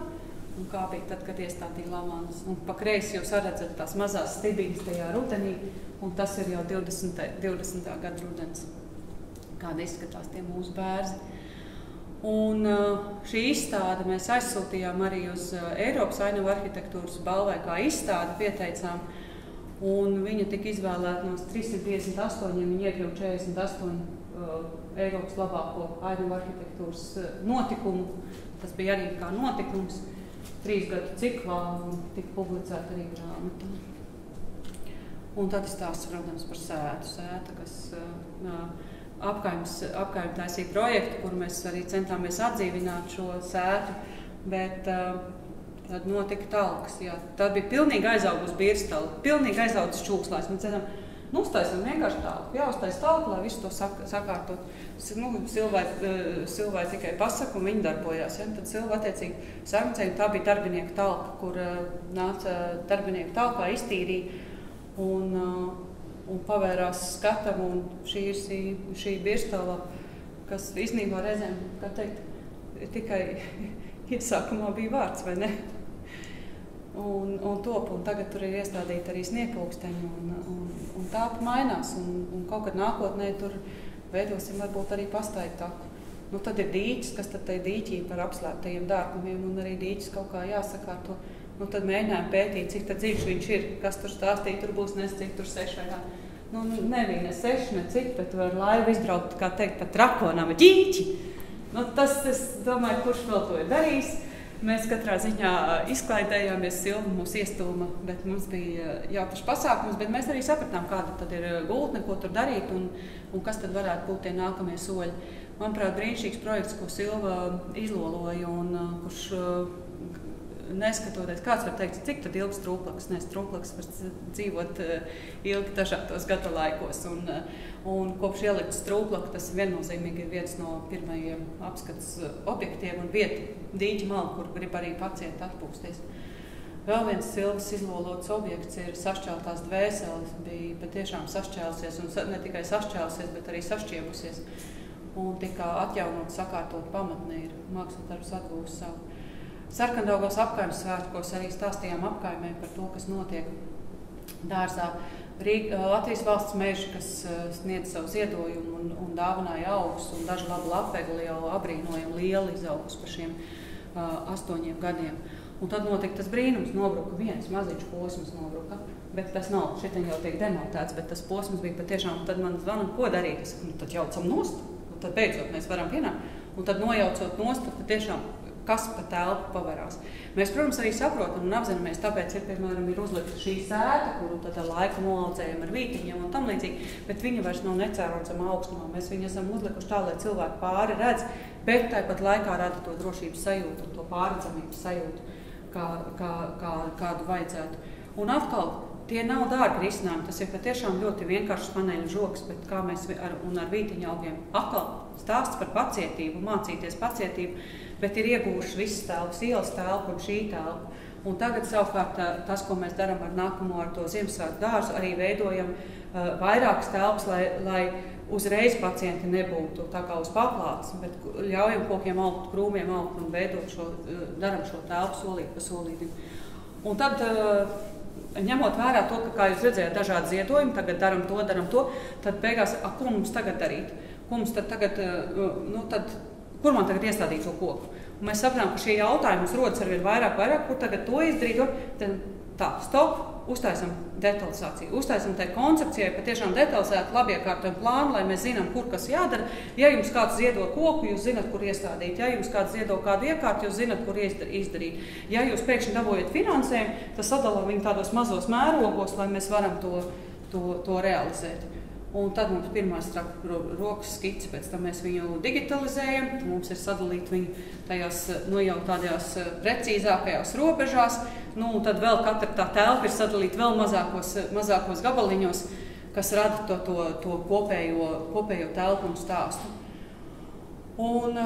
un kā bija tad, kad iestādīja lavandas. Un pa kreisi jūs redzat tās mazās stibiņas tajā rudenī, un tas ir jau 20. gada rudens, kāda izskatās tie mūsu bērzi. Un šī izstāde mēs aizsūtījām arī uz Eiropas ainavu arhitektūras balvai, kā izstāde pieteicām. Un viņa tika izvēlēta no 358, viņa iekļuva 48 Eiropas labāko ainavu arhitektūras notikumu. Tas bija arī kā notikums 3 gadu ciklā un tika publicēta arī grāmatā. Un tad stāsts, protams, par sētu. Sēta, kas apkaimi taisīja projektu, kur mēs arī centāmies atdzīvināt šo sētu, bet tad notika talkas. Jā. Tad bija pilnīgi aizaugus birstali, pilnīgi aizaugus čūkslājs. Mēs ceram, uztaisam vienkārši talku. Jāuztais talku, lai visu to sakārtot. Silvai tikai pasaka, un viņi darbojās. Ja? Tad Silva attiecīgi sarmacēja, tā bija darbinieku talka, kur nāca darbinieku talkā, iztīrīja un pavērās skatam, un šī birstala, kas īstenībā reizēm, kā teikt, tikai iesākumā bija vārds, vai ne? Un top, un tagad tur ir iestādīti arī sniegpulksteņi, un tāpa mainās, un kaut kad nākotnē tur veidosim varbūt arī pastaigu taku. Nu, tad ir dīķis, kas tad tai dīķī par apslēptajiem dārgumiem, un arī dīķis kaut kā jāsakārto. Nu, tad mēģinājām pētīt, cik tad dziļš viņš ir, kas tur stāstīja, tur būs nes, cik tur 6 vai kā. nu, nebija ne 6, ne cik, bet var laivu izbraukt, kā teikt, pa trakonam, ķīķi. Nu, tas, es domāju, kurš vēl to ir darījis. Mēs katrā ziņā izklaidējāmies, Silva mūs iestūma, bet mums bija jautrs pasākums, bet mēs arī sapratām, kāda tad ir gultne, ko tur darīt un kas tad varētu būt tie nākamie soļi. Manuprāt, brīnišķīgs projekts, ko Silva izloloja un kurš neskatoties, kāds var teikt, cik tad ilgs trūklaks, trūklaks var dzīvot ilgi dažādos gada laikos. Un kopš ieliktas trūklaka, tas viennozīmīgi ir viens no pirmajiem apskates objektiem un vieta dīķa mala, kur grib arī pacienti atpūsties. Vēl viens Silvas izlolots objekts ir sašķeltās dvēseles, bija patiešām sašķēlusies, un ne tikai sašķēlusies, bet arī sašķiebusies. Un tika atjaunot, sakārtot pamatnē, ir mākslas darbs atgūst savu. Sarkandaugavas apkaimes svētkos arī stāstījām apkaimē par to, kas notiek dārzā. Latvijas valsts meži, kas sniedz savu ziedojumu un dāvināja augus, un daži labi lapegli jau abrīnojami lieli izaugus par šiem 8 gadiem. Un tad notika tas brīnums, nobruka viens maziņš posms nobruka, bet tas nav, šitien jau tiek demontēts, bet tas posms bija patiešām, tad man zvana, ko darīt? Es saku, nu tad jaucam nost, un tad beidzot mēs varam pienākt, un tad nojaucot nost, tad patiešām kas pa telpu pavarās. Mēs, protams, arī saprotam un apzināmies, tāpēc ir uzlikta šī sēta, kuru tad ar laiku nolaudzējam ar vītiņiem un tam līdzīgi, bet viņa vairs nav necērojama augstumā. Mēs viņu esam uzlikuši tā, lai cilvēki pāri redz, bet tāpat laikā rada to drošības sajūtu un to pārredzamības sajūtu, kādu vajadzētu. Un atkal, tie nav dārgi risinājumi, tas ir patiešām ļoti vienkāršs paneļu žoks, bet kā mēs ar vītiņu augiem atkal stāsts par pacietību, mācīties pacietību, bet ir iegūšas visas telpas, ielas telpa un šī telpa. Un tagad savukārt tas, ko mēs darām ar nākamo ar to Ziemassvētku dārzu, arī veidojam vairākas telpas, lai uzreiz pacienti nebūtu tā kā uz paplātes, bet ļaujam kokiem augt, krūmiem augt un daram šo telpu solīt pa solītim. Un tad, ņemot vērā to, ka, kā jūs redzējāt, dažādi ziedojumi, tagad daram to, tad beigās, ko mums tagad darīt? Ko mums tad tagad, kur man tagad iestādīt šo koku? Un mēs sapratām, ka šie jautājumi mums rodas arvien vairāk, kur tagad to izdarīt, tad tā, stop, uztaisam detalizāciju, uztaisam tai koncepcijai patiešām detalizētu, labi iekārtojumu plānu, lai mēs zinām, kur kas jādara. Ja jums kāds ziedo koku, jūs zināt, kur iestādīt. Ja jums kāds ziedo kādu iekārtu, jūs zināt, kur izdarīt. Ja jūs pēkšņi dabūjat finansējumu, tad sadalām viņu tādos mazos mērogos, lai mēs varam to realizēt. Un tad mums pirmā straka rokas skice, pēc tam mēs viņu digitalizējam, mums ir sadalīti viņu tajās, jau tādās precīzākajās robežās, un tad vēl katra tā telpa ir sadalīta vēl mazākos gabaliņos, kas rada to kopējo telpu un stāstu. Un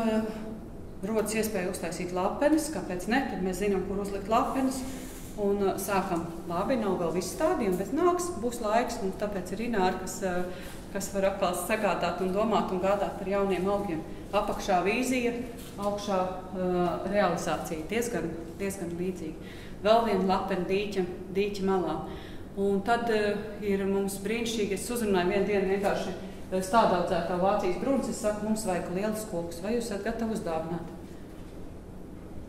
rodas iespēja uztaisīt lapenes, kāpēc ne, tad mēs zinām, kur uzlikt lapenes. Un sākam, labi, nav vēl viss stādījumi, bet būs laiks, un tāpēc ir Ināra, kas var atkal sagādāt un domāt un gādāt par jauniem augiem. Apakšā vīzija, augšā realizācija, diezgan līdzīgi. Vēl viena lapena dīķa malā. Un tad ir mums brīnišķīgi, es uzrunāju vienu dienu vienkārši stādaudzētā Vācijas brunas, es saku, mums vajag lielus kokus, vai jūs esat gatavi uzdāvināt?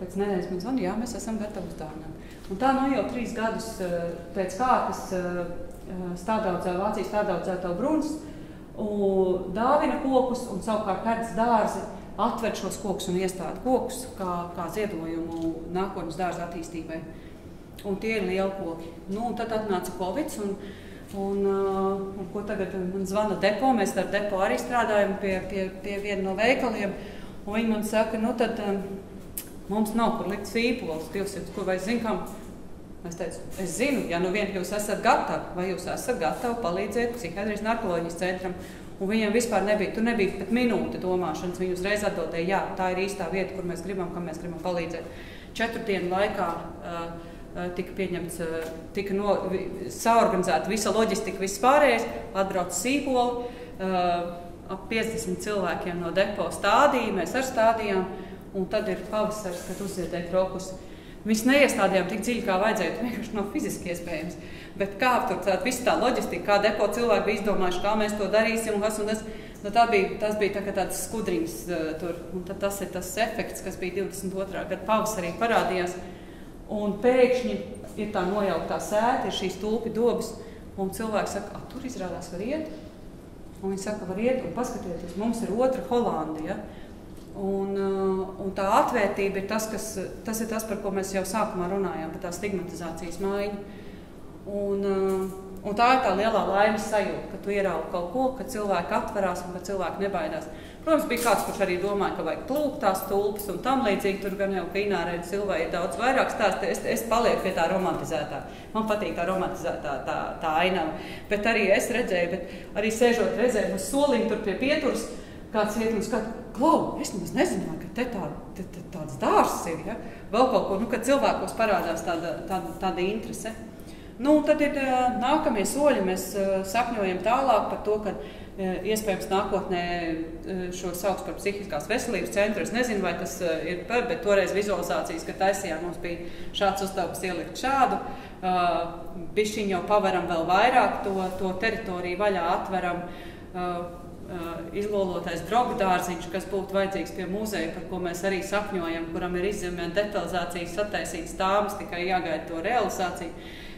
Pēc nedēļas man zvana, jā, mēs esam gatavi uzdāvināt. Un tā jau 3 gadus pēc kārtas Vācijas stādaudzēto brunas dāvina kokus un savukārt pēc dārzi atved šos kokus un iestāda kokus kā ziedojumu nākotnes dārza attīstībai. Un tie ir lieli koki. Un tad atnāca Covid un ko tagad man zvana depo, mēs ar depo arī strādājam pie viena no veikaliem, un viņi man saka, tad mums nav kur likt sīpols 200, kur vai zinu kam. Es teicu, es zinu, ja jūs esat gatavi, vai jūs esat gatavi palīdzēt psihiatrijas narkoloģijas centram. Un viņiem vispār nebija, tur nebija pat minūte domāšanas, viņi uzreiz atbildēja, jā, tā ir īstā vieta, kur mēs gribam, kam mēs gribam palīdzēt. 4 dienu laikā tika saorganizēta visa loģistika, viss pārējais, atbrauca sīpoli, ap 50 cilvēkiem no depo stādīja, mēs ar stādījām, un tad ir pavasars, kad uzziedēja krokusi. Mēs neiestādījām tik dziļi, kā vajadzēja, vienkārši nav fiziski iespējams. Bet kā tur visa tā loģistika, kā depo cilvēki bija izdomājuši, kā mēs to darīsim, un tas bija tāds skudriņas tur. Un tad tas ir tas efekts, kas bija 22. gada pavasarī parādījās. Un pēkšņi ir tā nojauktā sēta, ir šīs tulpi dobas, Un cilvēki saka, tur izrādās var iet. Un viņi saka, var iet un paskatieties, mums ir otra Holanda. Ja? Un tā atvērtība ir tas, par ko mēs jau sākumā runājām, par tā stigmatizācijas maiņu. Un tā ir tā lielā laimes sajūta, ka tu ieraugi kaut ko, ka cilvēki atverās un ka cilvēki nebaidās. Protams, bija kāds, kurš arī domāja, ka vajag plūkt tās tulpes un tam līdzīgi. Tur gan jau Inārai un Silvai ir daudz vairāk stāsti. Es palieku pie tā romantizētā. Man patīk tā romantizētā tā ainava. Bet arī es redzēju, arī sēžot redzēju uz soliņu tur pie pieturas, kāds iet un skata, klau, es nemaz nezināju, ka te tāds dārzs ir. Ja? Vēl kaut ko, kad cilvēkos parādās tāda interese. Tad ir nākamie soļi. Mēs sapņojam tālāk par to, ka iespējams nākotnē šo sauc par psihiskās veselības centru. Es nezinu, vai tas ir bet toreiz vizualizācijas, kad taisījām, mums bija šāds uzdevums ielikt šādu. Bišķiņ jau paveram vēl vairāk to teritoriju vaļā, atveram izlolotais drogu dārziņš, kas būtu vajadzīgs pie muzeja, par ko mēs arī sapņojam, kuram ir izzemēta detalizācijas, sataisīts tāmas, tikai jāgaida to realizāciju.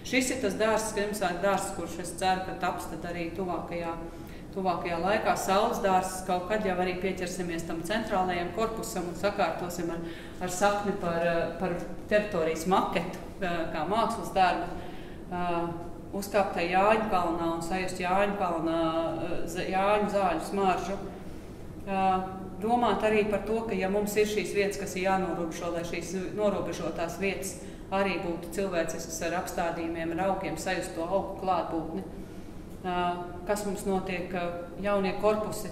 Šis ir tas dārzs, Ziemassvētku dārzs, kurš es ceru, ka taps tad arī tuvākajā laikā. Saules dārzs, kaut kad jau arī pieķersimies tam centrālajiem korpusam un sakārtosim ar sapni par teritorijas maketu, kā mākslas darbu. Uzkāpt tajā Jāņu kalnā un sajust Jāņu kalnā Jāņu zāļu smaržu. Domāt arī par to, ka ja mums ir šīs vietas, kas ir jānorobežo, lai šīs norobežotās vietas arī būtu cilvēciskas ar apstādījumiem, ar augiem, sajust to augu klātbūtni. Kas mums notiek, jaunie korpusi,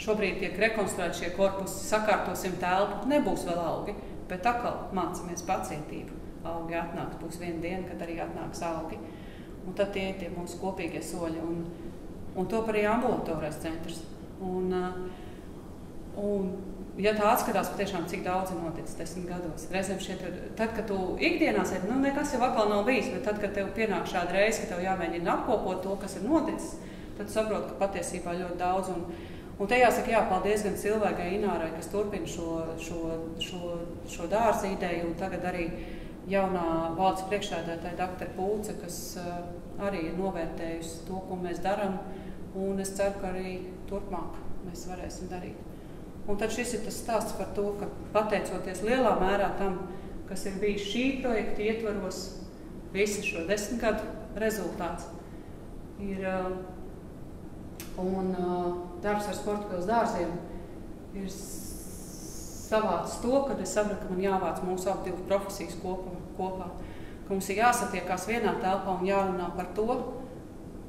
šobrīd tiek rekonstruēti šie korpusi, sakārtosim telpu, nebūs vēl augi, bet atkal mācamies pacietību. Augi atnāks, būs viena diena, kad arī atnāks augi. Un tad tie ir mūsu kopīgie soļi. Un to par arī ambulatorais centrs. Un ja tā atskatās patiešām, cik daudz ir noticis 10 gados. Reizēm tad, kad tu ikdienā sēdi, nekas jau atkal nav bijis, bet tad, kad tev pienāk šāda reize, ka tev jāmēģina apkopot to, kas ir noticis, tad saproti, ka patiesībā ļoti daudz. Un te jāsaka, paldies gan Silvai, Inārai, kas turpina šo dārza ideju, un tagad arī jaunā valdes priekšsēdētāja Dr. Pūce, kas arī ir novērtējusi to, ko mēs darām, un es ceru, ka arī turpmāk mēs varēsim darīt. Un tad šis ir tas stāsts par to, ka pateicoties lielā mērā tam, kas ir bijis šī projekta ietvaros, visi šo 10 gadu rezultāts ir, un darbs ar Sportpils dārziem ir savāds to, kad es sapratu, ka man jāvāc mūsu ap divas profesijas kopā, ka mums ir jāsatiekās vienā telpā un jārunā par to,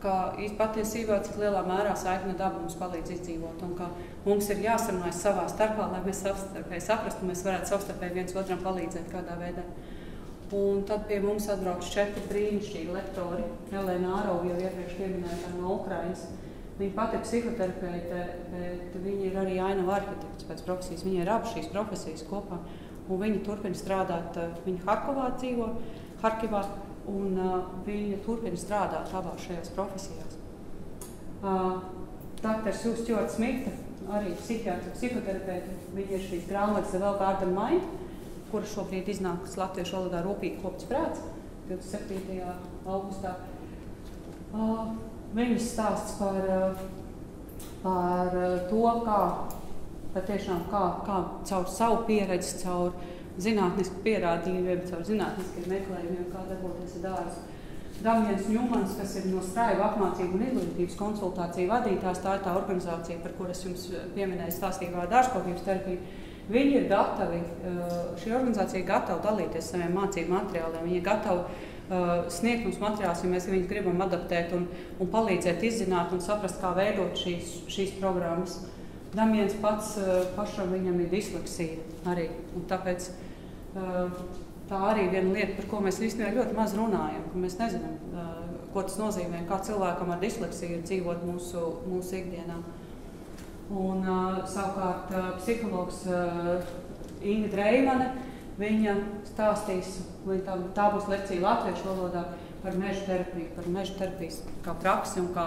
ka patiesībā cik lielā mērā saikne daba mums palīdz izdzīvot un ka mums ir jāsarunājas savā starpā, lai mēs savstarpēji saprastu un mēs varētu savstarpēji viens otram palīdzēt kādā veidā. Un tad pie mums atbrauc 4 brīnišķīgi lektori. Elēna Ārova jau iepriekš pieminēja no Ukrainas. Viņa pati ir psihoterapeite, bet viņa ir arī ainava arhitekts pēc profesijas. Viņa ir abas šīs profesijas kopā. Un viņa turpina strādāt, viņa Harkovā dzīvo, Harkivā, un viņa turpina strādāt abās šajās profesijās. Dr. Sue Stewart Smitha, arī psihoterapeite, viņa ir šīs grāmatas The Well Garden Mind, kura šobrīd iznākas latviešu valodā Rūpīgi kopts prāts, 27. augustā. Viņas stāsts par to, kā caur savu pieredzi, caur zinātnisku pierādījumiem, caur zinātniskiem meklējumiem, kā darboties ar dārzu. Damiens Ņūmans, kas ir no Straiva apmācību un izglītības konsultāciju vadītājs, tā ir tā organizācija, par kur es jums pieminēju stāstībā dārzkopības terapiju. Viņi ir gatavi, šī organizācija ir gatava dalīties saviem mācību materiāliem, viņi ir gatavi sniegt mums materiālus, ja mēs viņus gribam adaptēt un palīdzēt izzināt un saprast, kā veidot šīs programmas. Damiens pašam viņam ir disleksija arī, un tāpēc tā arī viena lieta, par ko mēs īstenībā ļoti maz runājam, ka mēs nezinām, ko tas nozīmē, kā cilvēkam ar disleksiju ir dzīvot mūsu ikdienā. Un savukārt psihologs Inga Dreimane, viņa stāstīs, tā būs lekcija latviešu valodā par meža terapiju, par meža terapijas kā praksi un kā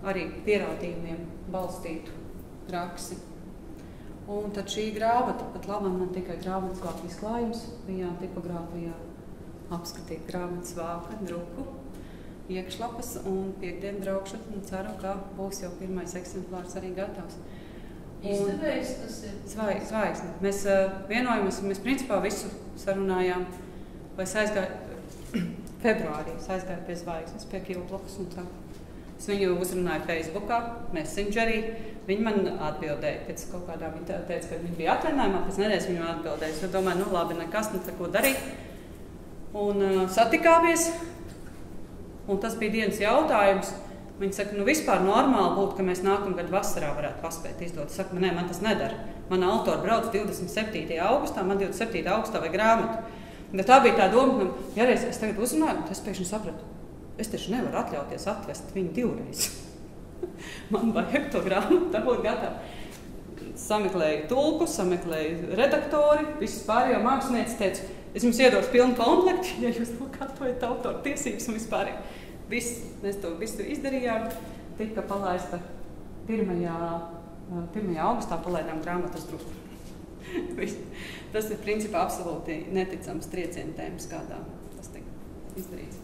arī pierādījumiem balstītu praksi. Un tad šī grāmata, pat labam man tikai grāmatas vāka izklājums, viņām tipogrāfijā apskatīt grāmatas vāka druku, iekšlapas un piekdien braukšu un ceru, ka būs jau pirmais eksemplārs arī gatavs. Izdevējs tas ir? Zvaigzne. Mēs vienojamies, un mēs principā visu sarunājām, vai es aizgāju februārī, es aizgāju pie Zvaigznes, pie Kilplokas un tā. Es viņu uzrunāju Facebookā, Messengerī, viņi man atbildēja pēc kaut kādām, viņi teica, ka viņi bija atvainājumā, pēc nedēļas viņu atbildēja. Es domāju, nu labi, nekas, ko darīt. Un satikāmies, un tas bija dienas jautājums. Viņi saka, nu vispār normāli būtu, ka mēs nākamgad vasarā varētu paspēt izdot. Saka, nē, man tas nedara. Mana autora brauc 27. augustā, man 27. augustā vajag grāmatu. Bet tā bija tā doma, ka, ja reiz es tagad uzrunāju, es pēkšņi sapratu, es taču nevaru atļauties atvest viņu 2 reizes. Man vajag to grāmatu, tā būtu gatava. Sameklēju tulku, sameklēju redaktori, visus pārējo mākslinieci teicu, es jums iedošu pilnu komplektu, ja jūs nokārtojat autoru tiesības un vispār. Mēs to visu izdarījām, tika palaista 1. augustā palaidām grāmatas druku. Tas ir principā absolūti neticams trieciena tēmas, kādā tas tika izdarīts.